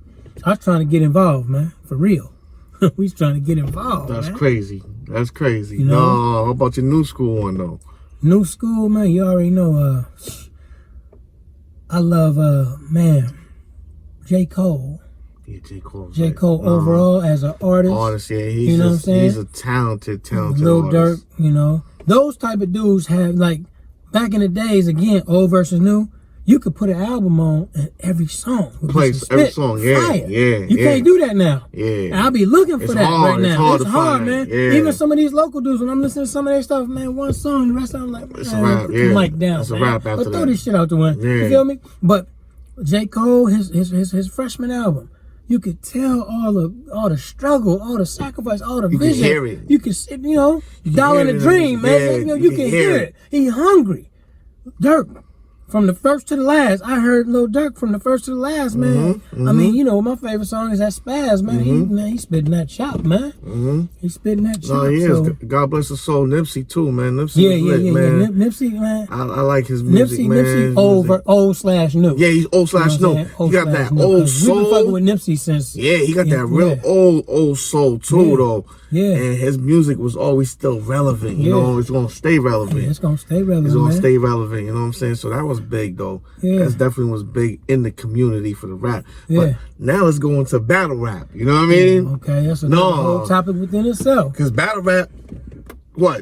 I was trying to get involved, man, for real. We was trying to get involved, That's man. crazy. That's crazy. You know? No, how about your new school one, though? New school, man, you already know, I love, man, J. Cole. Yeah, J. Cole. J. Cole overall as an artist. Yeah. You know what I'm saying? He's a talented Lil artist. Durk, you know. Those type of dudes have, like, back in the days, again, old versus new, you could put an album on and every song plays every song. Fire. You can't do that now. And I'll be looking for that right now. It's hard, man. Yeah. Even some of these local dudes, when I'm listening to some of their stuff, man, one song, the rest of them, like, man, it's a rap. put the mic down. It's a rap after that. Throw this shit out the window. You feel me? But J. Cole, his freshman album, you could tell all the struggle, all the sacrifice, all the vision. You can hear it. You can, Dollar in a Dream, man. You can hear it. He hungry. Dirk, from the first to the last, I heard Lil Durk from the first to the last, man. I mean, my favorite song is that Spaz, man. He spitting that chop, man. He spitting that chop. No, he is. So. God bless his soul. Nipsey too, man. Nipsey was lit, man. Nipsey, man. I like his music, man. Nipsey old/new. Yeah, he's old/new. He got that old soul. We've been fucking with Nipsey since. Yeah, he got that real old soul too, though. Yeah. And his music was always still relevant. You know, it's gonna stay relevant. Yeah, it's gonna stay relevant. It's gonna stay relevant. You know what I'm saying? So that was big, though. Yeah. That definitely was big in the community for the rap. But now let's go into battle rap. You know what I mean? Okay, that's another whole topic within itself. Because battle rap,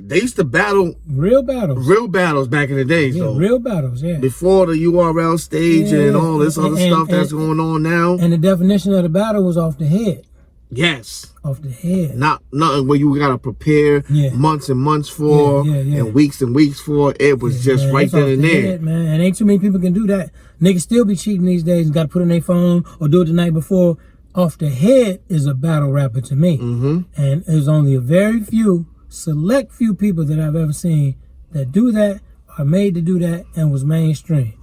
they used to battle real battles back in the day. Yeah, so real battles. Yeah. Before the URL stage and all this other stuff that's going on now. And the definition of the battle was off the head. Yes. Off the head. Nothing where you gotta prepare months and months for and weeks for. It was just right then and there. Head, man. And ain't too many people can do that. Niggas still be cheating these days and gotta put it on their phone or do it the night before. Off the head is a battle rapper to me. And there's only a very select few people that I've ever seen that do that, are made to do that, and was mainstream.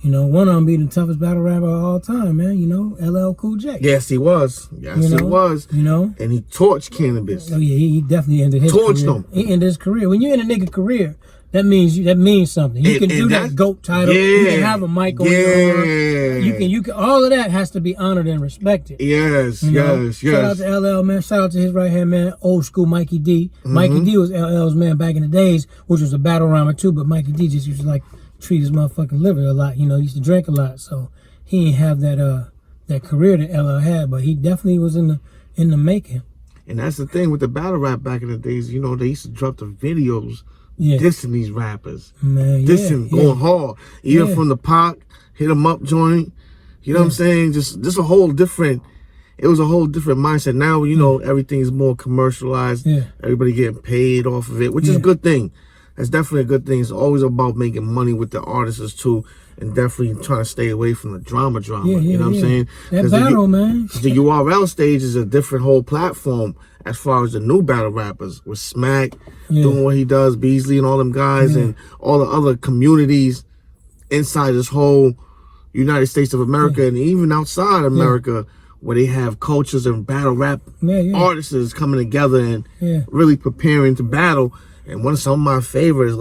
One of them be the toughest battle rapper of all time, man. LL Cool J. Yes, he was. Yes, he was. And he torched cannabis. Oh yeah, he definitely ended his torched career. Him. He ended his career. When you're in a nigga career, that means something. You can do that GOAT title. You can have a mic on your arm. You can. All of that has to be honored and respected. Yes. Shout out to LL, man. Shout out to his right hand man, old school Mikey D. Mikey D was LL's man back in the days, which was a battle rhymer too. But Mikey D just used to treat his motherfucking liver a lot. He used to drink a lot, so he didn't have that career that LL had. But he definitely was in the making. And that's the thing with the battle rap back in the days. They used to drop the videos dissing these rappers, dissing, going hard. Even from the Pac, hit 'em up joint. You know what I'm saying? Just a whole different. It was a whole different mindset. Now everything's more commercialized. Everybody getting paid off of it, which is a good thing. That's definitely a good thing. It's always about making money with the artists too, and definitely trying to stay away from the drama. You know what I'm saying? That battle, man. The URL stage is a different whole platform as far as the new battle rappers with Smack doing what he does, Beasley and all them guys, and all the other communities inside this whole United States of America and even outside America, where they have cultures and battle rap artists coming together and really preparing to battle. And some of my favorites,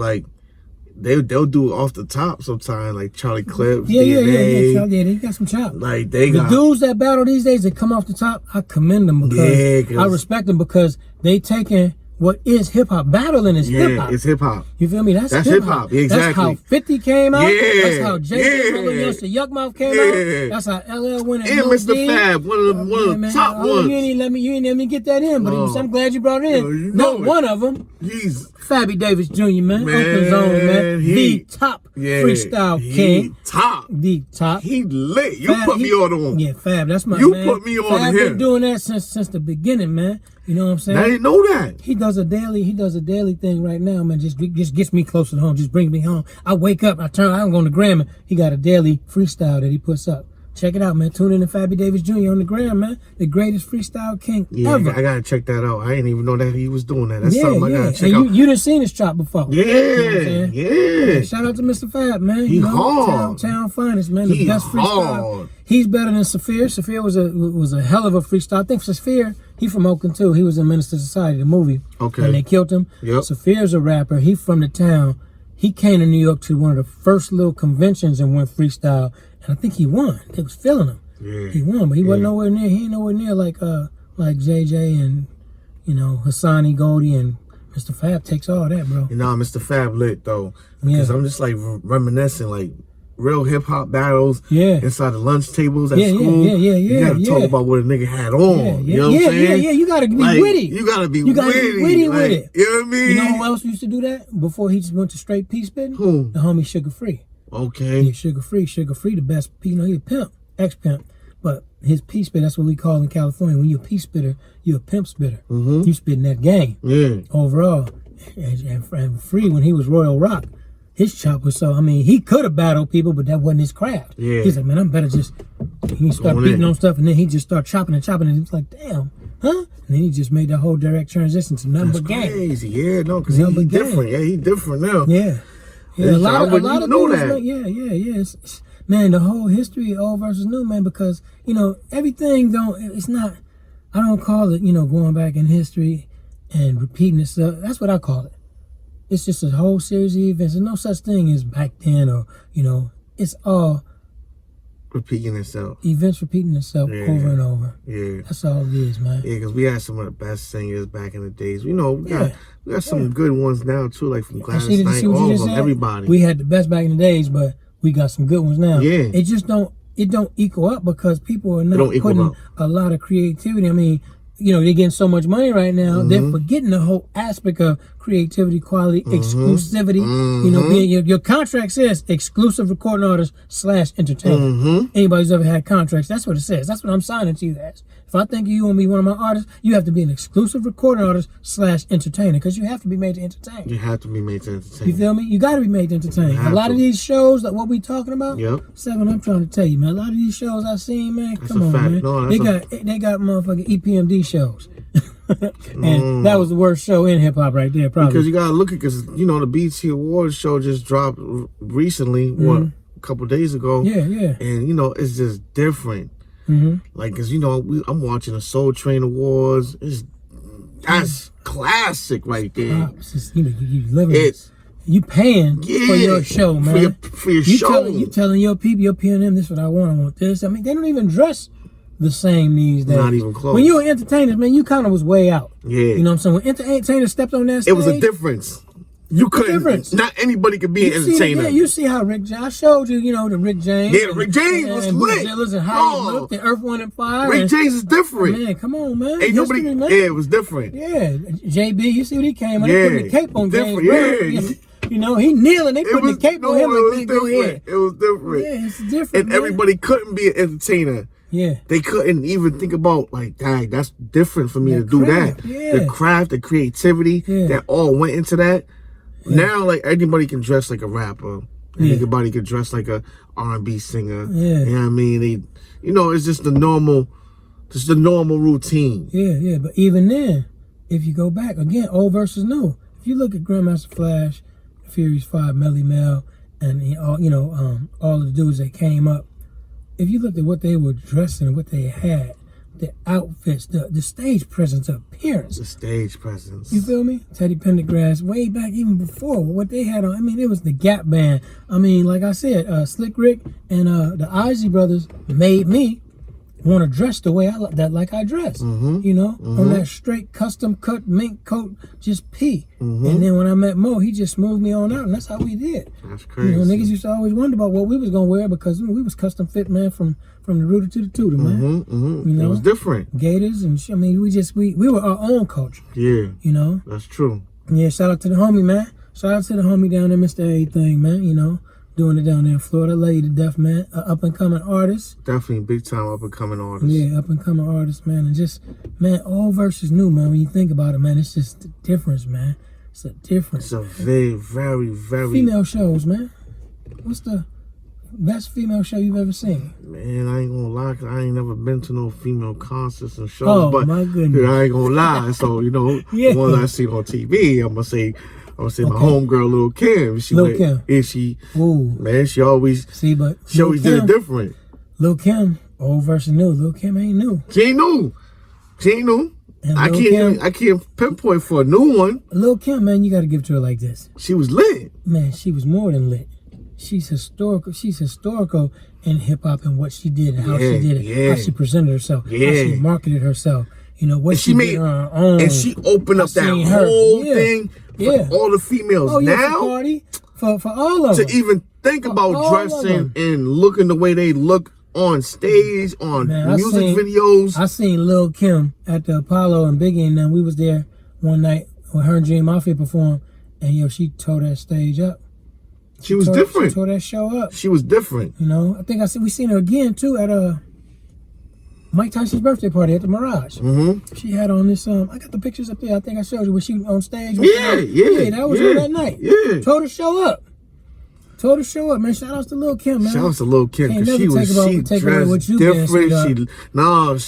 they'll do off the top sometimes, like Charlie Clips, DNA. They got some chop. The dudes that battle these days that come off the top, I commend them because I respect them because they taking what is hip hop. Battling is hip hop. It's hip hop. You feel me? That's hip hop. Exactly. That's how 50 came out. Yeah. That's how Jay Youngster Yuckmouth came out. That's how LL went and Mr. Fab, one of the top ones. You ain't let me get that in, but I'm glad you brought it in. Not one of them. He's Fabby Davis Jr., man. Uncle Zone, man. The top freestyle king. The top. He lit. You put me on him. Yeah, Fab. That's my man. You put me on him. Fab been doing that since the beginning, man. You know what I'm saying? I didn't know that. He does a daily thing right now, man. Just gets me closer to home. Just brings me home. I wake up, I'm going to Gram, and he got a daily freestyle that he puts up. Check it out, man. Tune in to Fabby Davis Jr. on the gram, man. The greatest freestyle king ever. I gotta check that out. I didn't even know that he was doing that. That's something I gotta check out. And you done seen his chop before. Yeah, Shout out to Mr. Fab, man. He hard. Town finest, man. The best freestyle. Hard. He's better than Saphir. Saphir was a hell of a freestyle. I think Saphir, he from Oakland too. He was in Minister Society, the movie. Okay. And they killed him. Yep. Saphir's a rapper. He from the town. He came to New York to one of the first little conventions and went freestyle. And I think he won. They was feeling him. Yeah. He won, but he wasn't nowhere near. He ain't nowhere near like JJ and Hassani, Goldie, and Mr. Fab takes all that, bro. Mr. Fab lit though, because I'm just reminiscing real hip hop battles inside the lunch tables at school. You gotta talk about what a nigga had on. You know what I'm saying? You gotta be witty. You gotta be witty with it. You know what I mean? You know who else used to do that before he just went to straight peace spitting? Who? The homie Sugar Free. Okay. Yeah, Sugar Free, the best. You know, he a pimp, ex-pimp, but his pea spitter, that's what we call in California. When you're a pea spitter, you're a pimp spitter. You spitting that game. Yeah. Overall, and Free, when he was Royal Rock, his chop was so. I mean, he could have battled people, but that wasn't his craft. Yeah. He's like, man, I'm better just. He started beating on stuff, and then he just started chopping, and he was like, damn, huh? And then he just made that whole direct transition to nothing but game. Crazy, yeah, no, because he's different. Yeah, he's different now. Yeah, a lot of know dudes, that. Yeah. Man, the whole history of old versus new, man, because you know everything it's not. I don't call it, you know, going back in history and repeating itself. That's what I call it. It's just a whole series of events. There's no such thing as back then, or you know, it's all repeating itself. Events repeating itself over and over. Yeah, that's all it is, man. Yeah, because we had some of the best singers back in the days. You know, we got some good ones now too, like from Clarence Avant, all of them, everybody. We had the best back in the days, but we got some good ones now. Yeah, it just don't equal up because people are not putting a lot of creativity. I mean, you know, they're getting so much money right now, they're forgetting the whole aspect of creativity, quality, exclusivity. You know, your contract says exclusive recording artist / entertainer. Anybody who's ever had contracts, that's what it says. That's what I'm signing to you as. If I think you want to be one of my artists, you have to be an exclusive recording artist / entertainer, because you have to be made to entertain. You have to be made to entertain. You feel me? You got to be made to entertain. A lot of these shows, like what we talking about, Seven, I'm trying to tell you, man. A lot of these shows I seen, man, come on, man. No, they got motherfucking EPMD shows. And that was the worst show in hip hop right there, probably. Because you gotta look at, because you know the BET Awards show just dropped recently, a couple days ago. Yeah. And you know it's just different. Like, cause you know I'm watching the Soul Train Awards. That's classic right there. You know, you living it. You paying for your show, man. For your show. You telling your people, your P&M, this is what I want this. I mean, they don't even dress the same these days. Not even close. When you were entertainers, man, you kind of was way out. Yeah. You know what I'm saying? When entertainers stepped on that stage, it was a difference. You couldn't. Not anybody could be an entertainer. You see how Rick James. I showed you, you know, the Rick James. Yeah, Rick James was lit. And how he looked, the Earth, Wind, and Fire. Rick James is different. Man, come on, man. Ain't nobody. Yeah, it was different. Yeah, JB, you see what he came on? They put the cape on James. Yeah. You know, he kneeling. They put the cape on him. Like, go ahead. It was different. Yeah, it's different. And everybody couldn't be an entertainer. Yeah. They couldn't even think about, like, dang, that's different for me to do that. Yeah. The craft, the creativity that all went into that. Yeah. Now, like, anybody can dress like a rapper. Anybody can dress like a R&B singer. Yeah. You know what I mean? You know, it's just the normal routine. Yeah. But even then, if you go back, again, old versus new. If you look at Grandmaster Flash, Furious 5, Melly Mel, and all of the dudes that came up, if you looked at what they were dressing and what they had, the outfits, the stage presence, the appearance. The stage presence. You feel me? Teddy Pendergrass, way back even before, what they had on. I mean, it was the Gap Band. I mean, like I said, Slick Rick and the Isley Brothers made me want to dress the way like I dress. You know, on that straight custom cut mink coat, just pee. And then when I met Mo, he just smoothed me on out, and that's how we did. That's crazy. You know, niggas used to always wonder about what we was gonna wear because we was custom fit, man, from the rooter to the tutor, man. You know, it was different. Gators and I mean, we were our own culture. Yeah, you know, that's true. Yeah, shout out to the homie, man. Shout out to the homie down there, Mr. Everything, man. You know, doing it down there in Florida. Love you to death, man. Up and coming artist. Definitely big time up and coming artist. Yeah, up and coming artist, man. And just, man, old versus new, man. When you think about it, man, it's just the difference, man. It's a difference. It's a very, very, very... Female shows, man. What's the best female show you've ever seen? Man, I ain't gonna lie, 'cause I ain't never been to no female concerts and shows. Oh, but my goodness. I ain't gonna lie. So, you know, the ones I seen on TV, I'm gonna say my homegirl, Lil Kim. She always did it different. Lil Kim, old versus new. Lil Kim ain't new. She ain't new. I can't pinpoint for a new one. Lil Kim, man, you got to give it to her like this. She was lit. Man, she was more than lit. She's historical in hip hop and what she did and how she did it, how she presented herself, how she marketed herself. You know what she made on her own. And she opened up that whole thing for all the females. For all of them. To even think about dressing and looking the way they look on stage, on music videos. I seen Lil Kim at the Apollo and Biggie, and then we was there one night when her and Dream Mafia performed, and she tore that stage up. She was different. She tore that show up. She was different. You know, I think we seen her again too at Mike Tyson's birthday party at the Mirage. She had on this. I got the pictures up there. I think I showed you when she was on stage. Yeah, that was her that night. Yeah, tore the show up. Told her show up, man. Shout outs to Lil' Kim, man. Shout outs to Lil' Kim because she dressed different.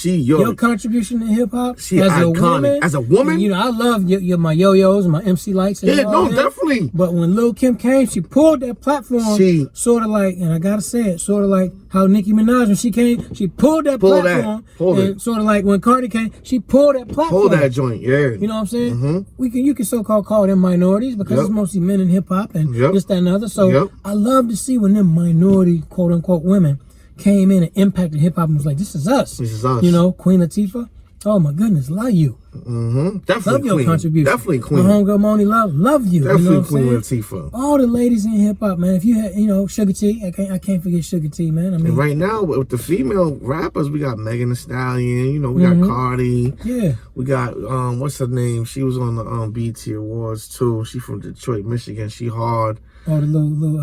Your contribution to hip hop. She as iconic. As a woman, you know, I love my yo-yos and my MC lights. And definitely. But when Lil' Kim came, she pulled that platform. She sort of like, and I gotta say it, sort of like how Nicki Minaj when she came, she pulled that platform. And sort of like when Cardi came, she pulled that platform. Pulled that joint, yeah. You know what I'm saying? You can so-called call them minorities because it's mostly men in hip hop and this, that, and other. So. I love to see when them minority, quote unquote, women came in and impacted hip hop and was like, "This is us." This is us. You know, Queen Latifah. Oh my goodness, love you. Definitely love your contribution. Definitely Queen. My homegirl Moni love you. Definitely, you know Queen Latifah. All the ladies in hip hop, man. If you had, Sugar T, I can't forget Sugar T, man. I mean, and right now with the female rappers, we got Megan Thee Stallion. We got Cardi. Yeah. We got what's her name? She was on the BET Awards too. She from Detroit, Michigan. She hard. Oh, the little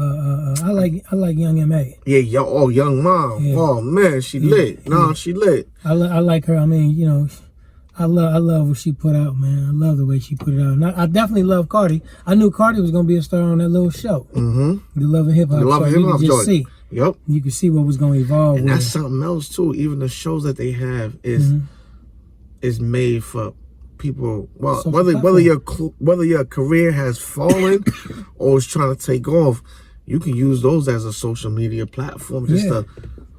I like Young M.A. Yeah, Young Mom. Yeah. Oh man, she lit. No, she lit. I like her. I mean, I love what she put out, man. I love the way she put it out. And I definitely love Cardi. I knew Cardi was gonna be a star on that little show. The Love and Hip Hop. The Love and Hip Hop just see. Yep. You can see what was gonna evolve. And that's something else too. Even the shows that they have is made for people. Well, whether your career has fallen or is trying to take off, you can use those as a social media platform just to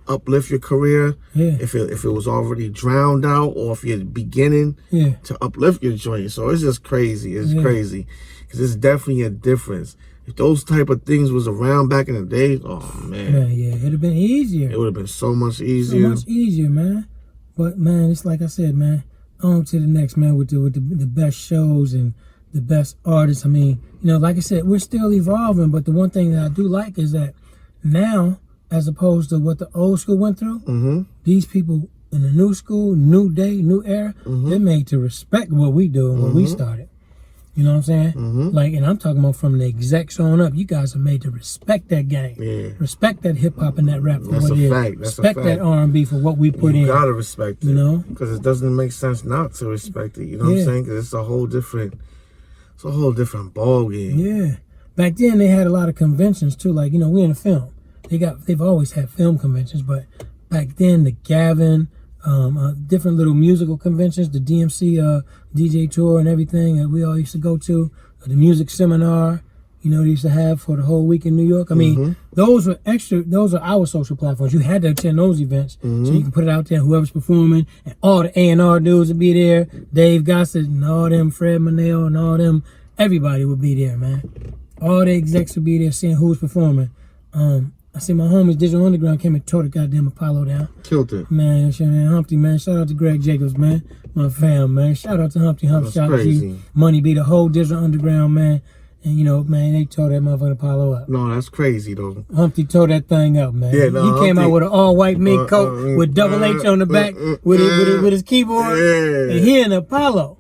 uplift your career. If it was already drowned out, or if you're beginning to uplift your joint. So it's just crazy. It's crazy because it's definitely a difference. If those type of things was around back in the day, oh man, it'd have been easier. It would have been so much easier. So much easier, man. But man, it's like I said, man. On to the next, man, with the best shows and the best artists. I mean, like I said, we're still evolving, but the one thing that I do like is that now, as opposed to what the old school went through, these people in the new school, new day, new era, they're made to respect what we do and what we started. You know what I'm saying? Like, and I'm talking about from the execs on up. You guys are made to respect that game, respect that hip hop and that rap for what it is. Respect that R&B for what we put in. You gotta respect it, because it doesn't make sense not to respect it. You know what I'm saying? Because it's a whole different ball game. Yeah. Back then they had a lot of conventions too. Like we in a film. They've always had film conventions, but back then the Gavin. Different little musical conventions, the DMC DJ tour and everything that we all used to go to, the music seminar, they used to have for the whole week in New York. I mean, those are our social platforms. You had to attend those events so you can put it out there, whoever's performing, and all the A&R dudes would be there, Dave Gossett and all them, Fred Manel and all them, everybody would be there, man. All the execs would be there seeing who's performing. I see my homies Digital Underground came and tore the goddamn Apollo down. Killed it. Man, Humpty, man. Shout out to Greg Jacobs, man. My fam, man. Shout out to Humpty. Shout out to you. Money be the whole Digital Underground, man. And man, they tore that motherfucking Apollo up. No, that's crazy, though. Humpty tore that thing up, man. Yeah, no, he came out with an all-white mink coat with double H on the back with his keyboard. And he in Apollo.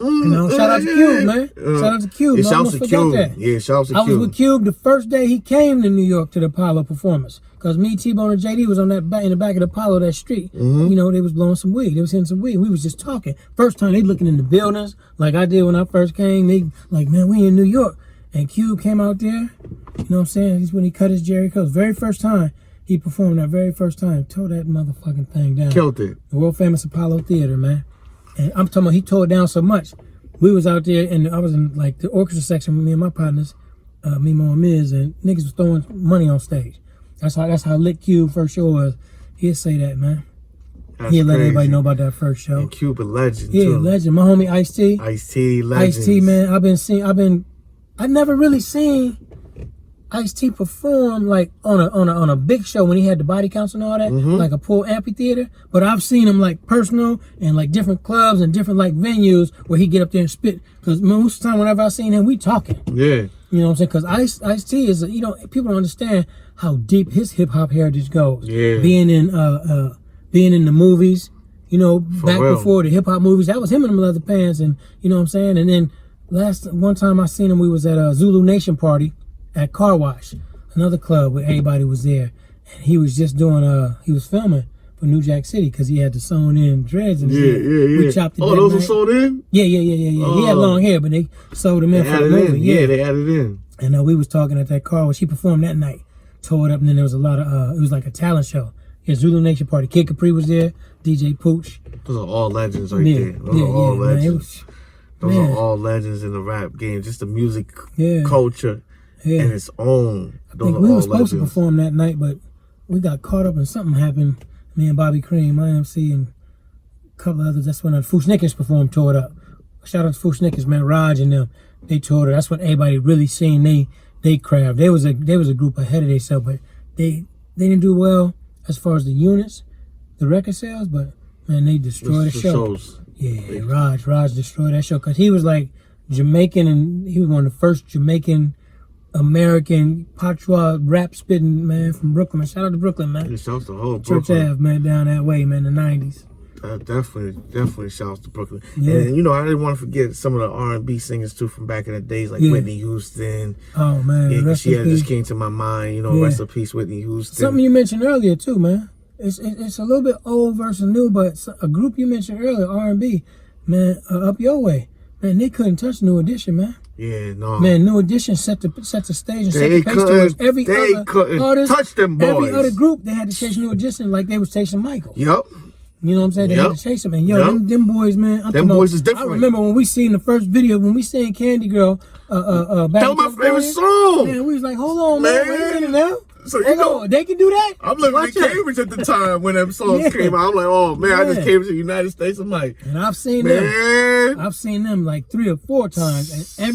Shout out to Cube, man. Shout out to Cube. Yeah, shout out to Cube. Yeah, shout out to Cube. I was with Cube the first day he came to New York to the Apollo performance. Because me, T-Bone, and JD was on in the back of the Apollo, that street. They was blowing some weed. They was hitting some weed. We was just talking. First time they looking in the buildings like I did when I first came. They like, man, we in New York. And Cube came out there. You know what I'm saying? He's when he cut his Jerry Curls. Very first time he performed, that very first time. Tore that motherfucking thing down. Killed it. The world famous Apollo Theater, man. And I'm talking about he tore it down so much. We was out there and I was in like the orchestra section with me and my partners, Mimo and Miz, and niggas was throwing money on stage. That's how lit Cube first show was. He'd say that, man. He'd let everybody know about that first show. And Cube a legend, too. Yeah, legend. My homie Ice-T. Ice-T, legend. Ice-T, man. I never really seen Ice-T perform like on a big show when he had the body counts and all that, like a full amphitheater. But I've seen him like personal and like different clubs and different like venues where he get up there and spit. Because most of the time whenever I seen him, we talking. Yeah. You know what I'm saying? Because Ice-T is, people don't understand how deep his hip hop heritage goes. Yeah. Being in the movies, back before the hip hop movies, that was him in the leather pants, and you know what I'm saying. And then one time I seen him, we was at a Zulu Nation party. at Car Wash, another club where everybody was there, and he was just doing he was filming for New Jack City because he had the sewn in dreads and shit. We chopped it. Oh, those were sewn in? Yeah. He had long hair, but they sewed him in for the movie. Yeah, they added in. And we was talking at that Car Wash. He performed that night, tore it up, and then there was a lot of it was like a talent show. Yeah, Zulu Nation party. Kid Capri was there. DJ Pooch. Those are all legends right there. Those are all legends. Those are all legends in the rap game. Just the music culture and its own. I think we were supposed to perform that night, but we got caught up and something happened. Me and Bobby Cream, IMC, and a couple of others. That's when Foosh Nickers performed, tore it up. Shout out to Foosh Nickers, man. Raj and them, they toured it. That's when everybody really seen they craft. They was a group ahead of themselves, but they didn't do well as far as the units, the record sales, but man, they destroyed the show. Yeah, Raj destroyed that show because he was like Jamaican, and he was one of the first Jamaican American patois rap spitting man from Brooklyn. Shout out to Brooklyn, man. It shouts the whole Church Brooklyn. Ave, man, down that way, man, the 90s. Definitely shouts to Brooklyn. Yeah. And I didn't want to forget some of the R&B singers too from back in the days, like Whitney Houston. Oh man, yeah, she just came to my mind. Rest in peace, Whitney Houston. Something you mentioned earlier too, man. It's a little bit old versus new, but a group you mentioned earlier, R&B, man, Up Your Way, man, they couldn't touch New Edition, man. Yeah, no. Man, New Edition set the stage and set the pace towards every other artist. Touch them boys. Every other group, they had to chase New Edition like they was chasing Michael. Yep. You know what I'm saying? They had to chase him. And them boys, man. Them boys is different. I remember when we seen the first video, when we seen Candy Girl, back that was my favorite song. Man, we was like, hold on, man. Wait a minute now. So they can do that? I'm living in Cambridge at the time when them songs came out. I'm like, oh man, I just came to the United States. I'm like, and I've seen them like 3 or 4 times, and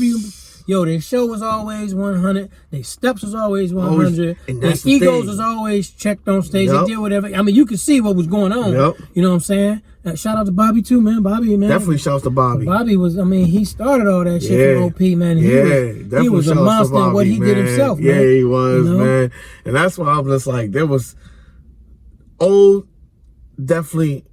their show was always 100. Their steps was always 100. Their egos was always checked on stage. They did whatever. I mean, you could see what was going on. You know what I'm saying? Shout out to Bobby too, man. Bobby, man. Definitely shouts to Bobby. Bobby was, he started all that shit from OP, man. And he was a monster in what he did himself, man. Yeah, he was, man. And that's why I'm just like, there was old definitely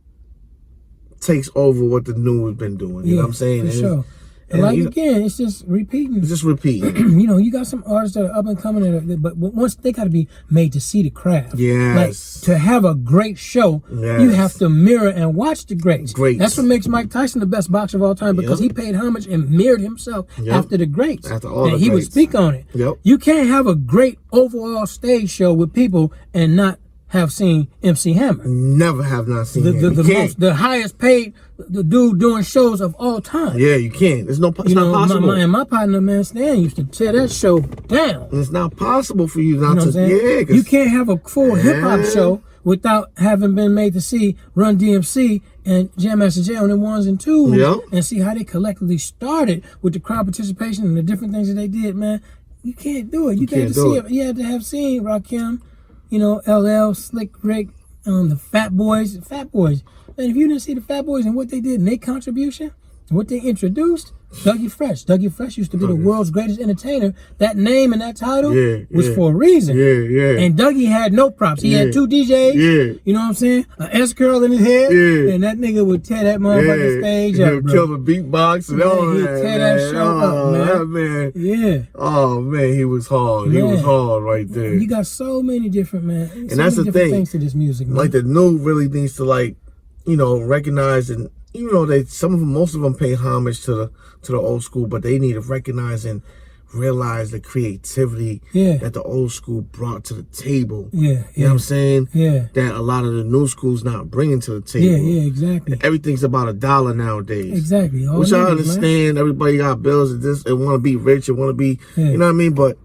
takes over what the new has been doing. You know what I'm saying? For sure. And like again, it's just repeating. It's just repeating. You got some artists that are up and coming, but once they got to be made to see the craft. Yes. Like to have a great show, you have to mirror and watch the greats. That's what makes Mike Tyson the best boxer of all time, because he paid homage and mirrored himself after the greats. After all the greats. He would speak on it. You can't have a great overall stage show with people and not have seen MC Hammer. Never have not seen him. The highest paid the dude doing shows of all time. Yeah, you can't. It's not possible. My partner, man, Stan, used to tear that show down. And it's not possible for you not to. You can't have a full hip hop show without having been made to see Run DMC and Jam Master Jay on the 1s and 2s and see how they collectively started with the crowd participation and the different things that they did, man. You can't do it. You can't see it. You had to have seen Rakim, LL, Slick Rick, the Fat Boys. Man, if you didn't see the Fat Boys and what they did and their contribution, what they introduced, Dougie Fresh. Dougie Fresh used to be the world's greatest entertainer. That name and that title was for a reason. And Dougie had no props. He had 2 DJs. You know what I'm saying? An S-curl in his head. And that nigga would tear that motherfucking stage up, bro. Kill the beatbox and all that. He'd tear that show up, man. Oh, man, he was hard. He was hard right there. You got so many different, and that's the thing. Things to this music, man. Like, the new really needs to, recognize, and most of them pay homage to the old school, but they need to recognize and realize the creativity that the old school brought to the table. You know what I'm saying? That a lot of the new school's not bringing to the table. Exactly. Everything's about $1 nowadays. Exactly. Which I understand. Man. Everybody got bills and this and want to be rich and want to be, you know what I mean? But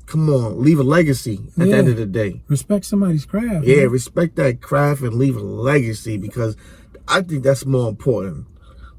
come on, leave a legacy at the end of the day. Respect somebody's craft. Yeah, respect that craft and leave a legacy, because I think that's more important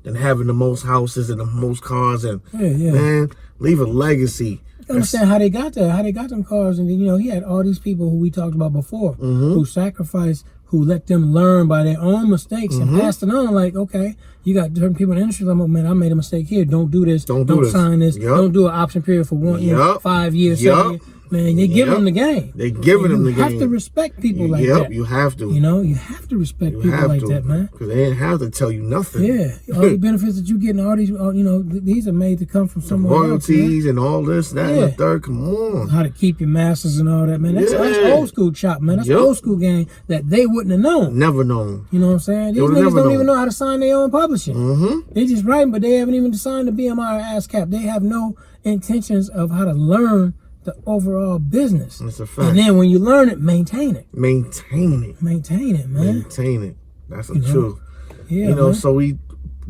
than having the most houses and the most cars. And man, leave a legacy. You understand how they got there, how they got them cars. And then, he had all these people who we talked about before, who sacrificed, who let them learn by their own mistakes and passed it on. Like, okay, you got different people in the industry. Like, oh, man, I made a mistake here. Don't do this. Don't sign this. Don't do an option period for 5 years. 7 years. Man, they giving them the game. They giving them the game. You have to respect people like that. Yep, you have to. You know, you have to respect people like that, man. Because they didn't have to tell you nothing. Yeah, all the benefits that you get and all these, you know, these are made to come from somewhere else. Royalties and all this, that, and the third. Come on. How to keep your masters and all that, man. That's old school chop, man. That's old school game that they wouldn't have known. Never known. You know what I'm saying? These niggas don't even know how to sign their own publishing. Mm-hmm. They just writing, but they haven't even signed the BMI or ASCAP. They have no intentions of how to learn the overall business. That's a fact. And then when you learn it, maintain it. Maintain it. Maintain it, man. Maintain it. That's the truth. Yeah, you know, man. so we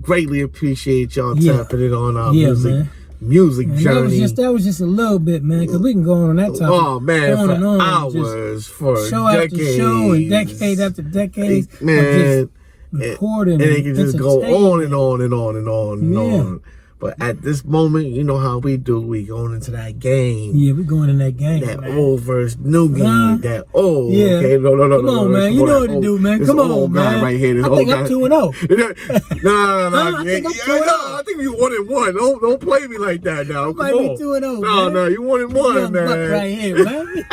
greatly appreciate y'all tapping it on our music Man, journey. That was just a little bit, man, because we can go on that topic. Oh man, on for and on, hours, for show decades. after show, and decade after decades. Man, recording, and it can just go on and on and on and on and on. But at this moment, you know how we do. We going into that game. Yeah, we going in that game. That man. old versus new game. That old. Yeah. Okay, no. Come on, man. You know what to do, man. Come on, man. Right here. This I think I'm 2-0. No. I think I'm 2-0. I think you 1-1. Don't play me like that now. Come Might on. be 2-0. No, you 1-1, man. Buck right here, man.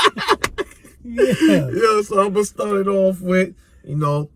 Yeah. So I'm gonna start it off with, you know,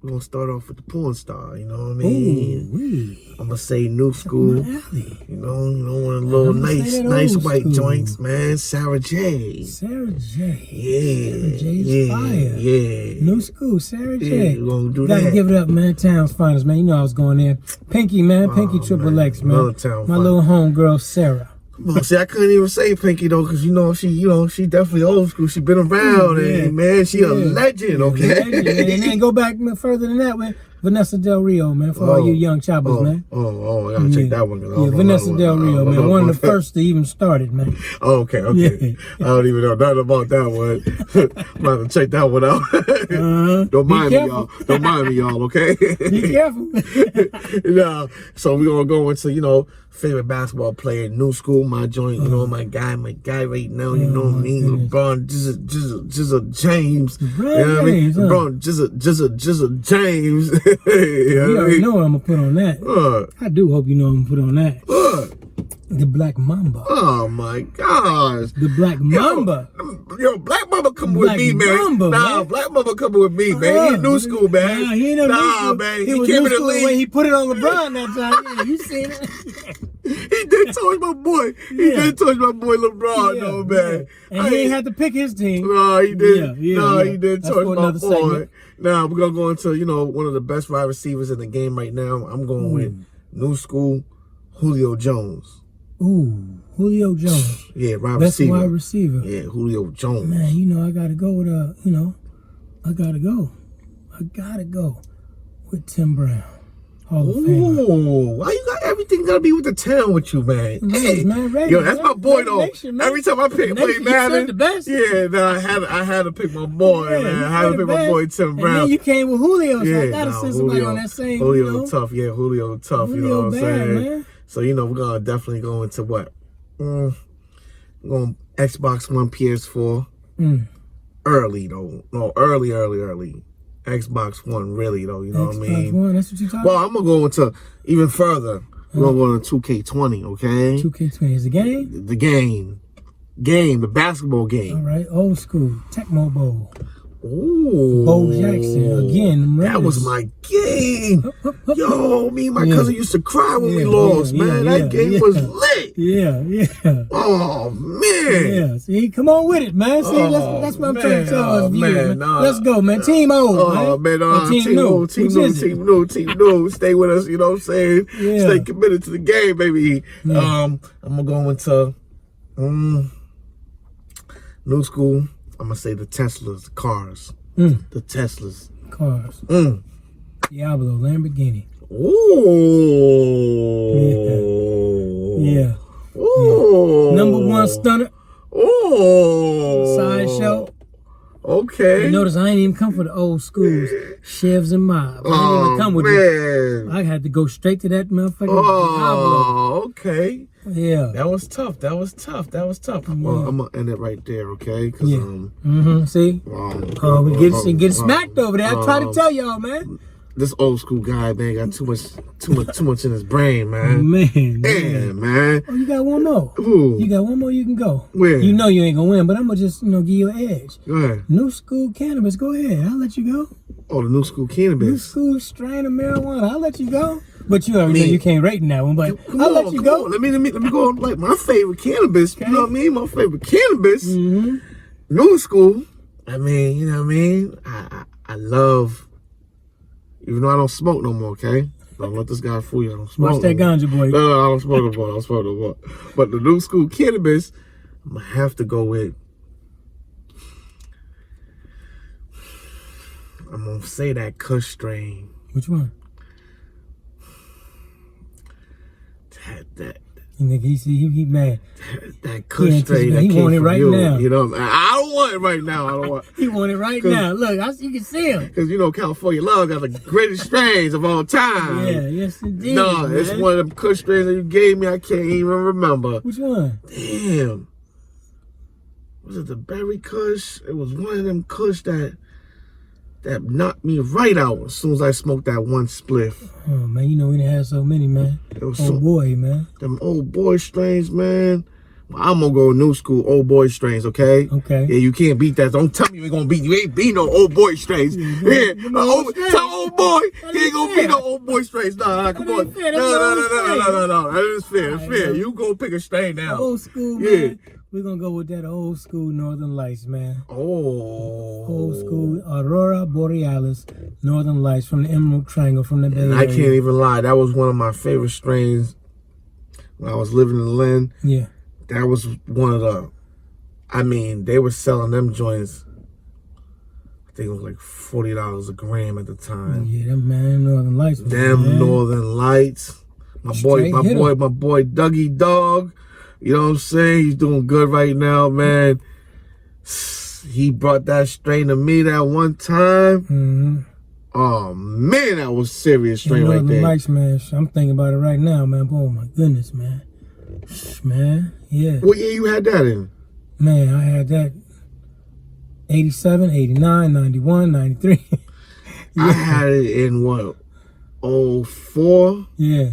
we're gonna start off with the porn star. You know what I mean? I'm gonna say new school. You know, one of the little nice white joints, man. Sarah J. Sarah J. Yeah. Sarah J's fire. Yeah. New school, Sarah J. Yeah, we're gonna do Gotta that. give it up, man. Town's finest, man. You know I was going there. Pinky, man. Pinky Triple X, man. My little homegirl, Sarah. Well, see, I couldn't even say Pinky though, cause she definitely old school. She been around, and man, she a legend. Okay. Legend, man. And then go back further than that, man. Vanessa Del Rio, man, for all you young choppers, man. I gotta check that one. Yeah, Vanessa Del Rio, man. One of the first to even start it, man. Okay. Yeah. I don't even know nothing about that one. I'm about to check that one out. Don't mind me, y'all. Don't mind me, y'all, okay? Be careful. So we're gonna go into, you know, favorite basketball player, new school, my joint, you know, my guy right now, you know what I mean? LeBron, just James. You know what I mean? LeBron, just James. You already know what I'm gonna put on that. I do hope you know I'm gonna put on that. The Black Mamba. Oh my gosh. The Black Mamba. Yo, Black Mamba coming with me, man. Black Mamba coming with me, man. He new school, man. Nah, he ain't no new school. Man. He was came new in the school league. when he put it on LeBron that time. Yeah, you seen it. He did touch my boy. He did touch my boy LeBron, though, man. And he ain't had to pick his team. No, he did. He did That's touch for my another boy. segment. Now, we're going to go into, you know, one of the best wide receivers in the game right now. I'm going with new school, Julio Jones. Ooh, Julio Jones. Yeah, Best wide receiver. Yeah, Julio Jones. Man, you know, I got to go with, I got to go with Tim Brown. Hall of Famer. Ooh, why you got everything gotta be with the town with you, man? Hey, man, yo, that's my boy though. Every time I play Madden, the best. Yeah, I had to pick my boy, man. I had to pick my boy Tim Brown. And then you came with Julio, so I gotta nah, send somebody on that same. Julio tough, yeah, Julio tough. You know what I'm saying? Man. So you know we're gonna definitely go into what? Going Xbox One, PS4. Early though, no, early. Xbox One, really though, you know what I mean? Xbox One, that's what you talking about? Well, I'm gonna go into even further. We're gonna go into 2K20, okay? 2K20 is the game? The game, the basketball game. All right, old school, Tecmo Bowl. Ooh. Bo Jackson, again. That was my game. Yo, me and my cousin used to cry when we lost, man. That game was lit. Yeah. Oh, man. Yeah, see, come on with it, man. See, that's what I'm trying to tell us viewers, man. Let's go, man. Team O, man. Team new. Stay with us, you know what I'm saying? Yeah. Stay committed to the game, baby. Yeah. I'm going to go into new school. I'm going to say the Teslas, the cars. The Teslas. Cars. Diablo, Lamborghini. Ooh. Yeah. Ooh. Number one stunner. Ooh. Sideshow. Okay. You notice I ain't even come for the old schools, Chevs and Mobs. I didn't even come with it. I had to go straight to that motherfucking Diablo. Okay. Yeah. That was tough. Well, I'm gonna end it right there, okay? Cause See? We get smacked over there. I try to tell y'all, man. this old school guy, man, got too much in his brain, man. Oh, man. Yeah, man. Oh, you got one more. Ooh. You got one more, you can go. Where? You know you ain't gonna win, but I'm gonna just, give you an edge. Go ahead. New school cannabis, go ahead. I'll let you go. Oh, the new school cannabis. New school strain of marijuana, I'll let you go. But you already know you can't rate in that one, but I'll let you go. Let me go on, like, my favorite cannabis. Okay. You know what I mean? My favorite cannabis. Mm-hmm. New school. I mean, you know what I mean? I love, even though I don't smoke no more, okay? Don't let this guy fool you. I don't smoke. Watch that ganja, boy. No, I don't smoke no more. I don't smoke no more. But the new school cannabis, I'm going to have to go with, I'm going to say that Kush strain. Which one? That nigga, he mad. That Kush strain. He want it right now. You know, I don't want it right now. I don't want. He want it right now. Look, you can see him. Because California Love got the greatest strains of all time. Yeah, yes indeed. No, man. It's one of them Kush strains that you gave me. I can't even remember. Which one? Damn. Was it the Berry Kush? It was one of them Kush that knocked me right out as soon as I smoked that one spliff. Oh, man, we done had so many, man. Boy, man. Them old boy strains, man. I'm going to go new school old boy strains, okay? Okay. Yeah, you can't beat that. Don't tell me you ain't going to beat. You ain't beat no old boy strains. Yeah, tell old boy he ain't going to beat no old boy strains. Nah, come on. No. That is fair. It's fair. You go pick a strain now. Old school, man. We're going to go with that old school Northern Lights, man. Oh. Old school Aurora Borealis, Northern Lights from the Emerald Triangle, from the Bay Area. I can't even lie. That was one of my favorite strains when I was living in Lynn. Yeah. That was one of they were selling them joints. I think it was like $40 a gram at the time. Yeah, them Northern Lights. Northern Lights. My boy Dougie Dog. You know what I'm saying? He's doing good right now, man. He brought that strain to me that one time. Mm-hmm. Oh, man, that was serious strain right there. Northern Lights, man. I'm thinking about it right now, man. Oh, my goodness, man. Man, yeah. What year you had that in? Man, I had that 87, 89, 91, 93. Yeah. I had it in, what, 04? Yeah.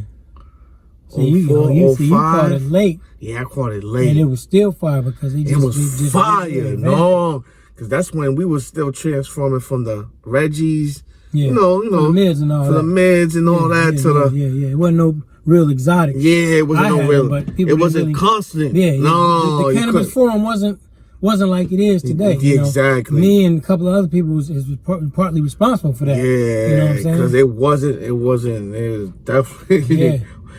So 04, you caught it late. Yeah, I caught it late. And it was still fire because it was fire. No, because that's when we were still transforming from the Reggies, yeah. you know, the mids and all that. The mids and all that to the... Yeah. It wasn't no real exotic. Yeah, it wasn't no real... It wasn't really, constant. Yeah. No, the cannabis forum wasn't like it is today. Yeah, exactly. Me and a couple of other people was partly responsible for that. Yeah, you know what I'm saying? Because it was definitely... Yeah.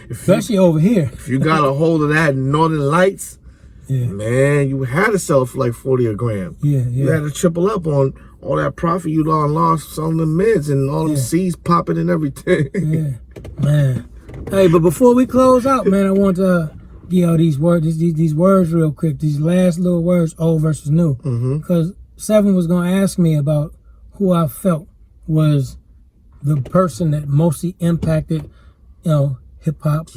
Especially over here. If you got a hold of that Northern Lights, man, you had to sell it for like 40 a gram. Yeah. You had to triple up on all that profit you lost some of the mids and all them seeds popping and everything. Yeah, man. Hey, but before we close out, man, I want to give y'all these words, these words real quick. These last little words, old versus new. Because Seven was going to ask me about who I felt was the person that mostly impacted, hip hop,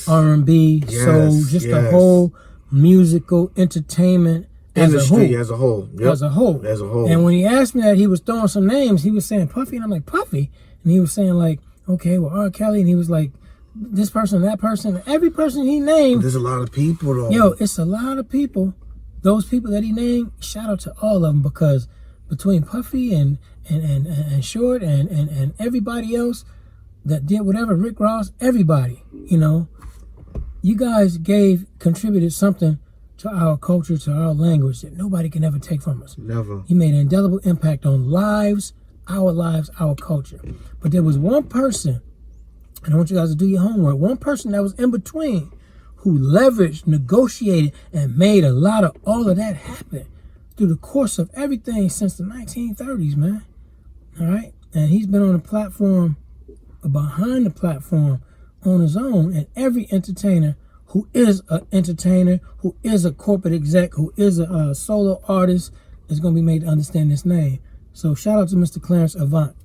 R&B, soul, just the whole musical entertainment industry as a whole. Yep. As a whole. And when he asked me that, he was throwing some names. He was saying Puffy, and I'm like, Puffy? And he was saying like, okay, well, R. Kelly, and he was like, this person, that person, every person he named. There's a lot of people though. Yo, it's a lot of people. Those people that he named, shout out to all of them, because between Puffy and Short and everybody else that did whatever, Rick Ross, everybody, you guys contributed something to our culture, to our language that nobody can ever take from us. Never. You made an indelible impact on lives, our culture. But there was one person, and I want you guys to do your homework, one person that was in between who leveraged, negotiated, and made a lot of all of that happen through the course of everything since the 1930s, man. All right? And he's been on a platform, behind the platform, on his own, and every entertainer who is an entertainer, who is a corporate exec, who is a solo artist, is going to be made to understand this name. So shout out to Mr. Clarence Avant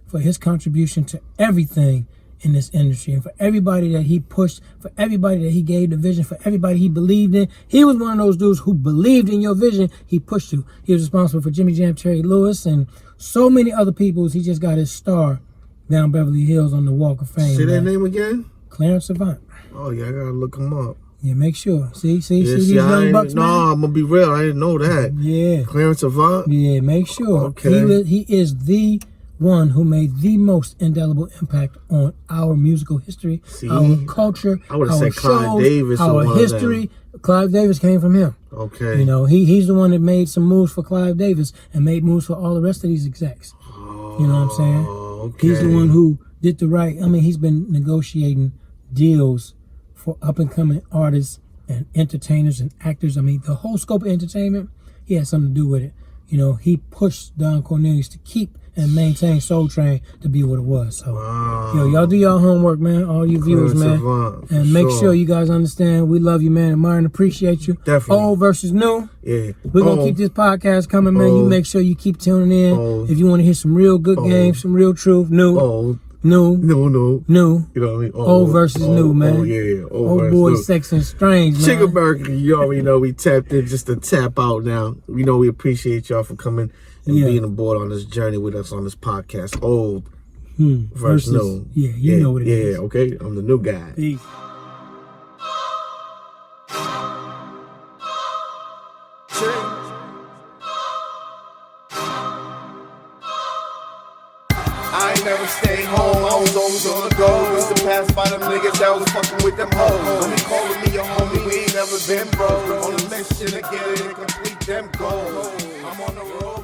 for his contribution to everything in this industry, and for everybody that he pushed, for everybody that he gave the vision, for everybody he believed in. He was one of those dudes who believed in your vision. He pushed you. He was responsible for Jimmy Jam, Terry Lewis, and so many other people. He just got his star down Beverly Hills on the Walk of Fame. Say that name again? Clarence Avant. Oh, yeah, I gotta look him up. Yeah, make sure. See these young bucks, man? No, I'm gonna be real. I didn't know that. Yeah. Clarence Avant? Yeah, make sure. Okay. He is the one who made the most indelible impact on our musical history, our culture, I would have our said Clive shows, Davis or our history. Clive Davis came from him. Okay. You know, he's the one that made some moves for Clive Davis and made moves for all the rest of these execs. You know what I'm saying? Okay. He's the one who did the right. I mean, he's been negotiating deals for up-and-coming artists and entertainers and actors. I mean, the whole scope of entertainment, he had something to do with it. You know, he pushed Don Cornelius to keep and maintain Soul Train to be what it was. So, y'all do y'all homework, man. All you viewers, man. And make sure you guys understand we love you, man. Admire and appreciate you. Definitely. Old versus new. Yeah. We're going to keep this podcast coming, man. You make sure you keep tuning in. If you want to hear some real good games, some real truth, new. New. You know what I mean? Old versus new, man. Oh, yeah. Old boy, sex and strange, man. Chicken Burger, you already know we tapped in just to tap out now. We know we appreciate y'all for coming and being aboard on this journey with us on this podcast. Old versus new. Yeah, you know what it is. Yeah, okay? I'm the new guy. Peace. I ain't never stayed home, I was always on the go. Used to pass by them niggas that was fucking with them hoes. Don't be calling me a homie, we ain't never been bro. On a mission to get it and complete them goals. I'm on the road.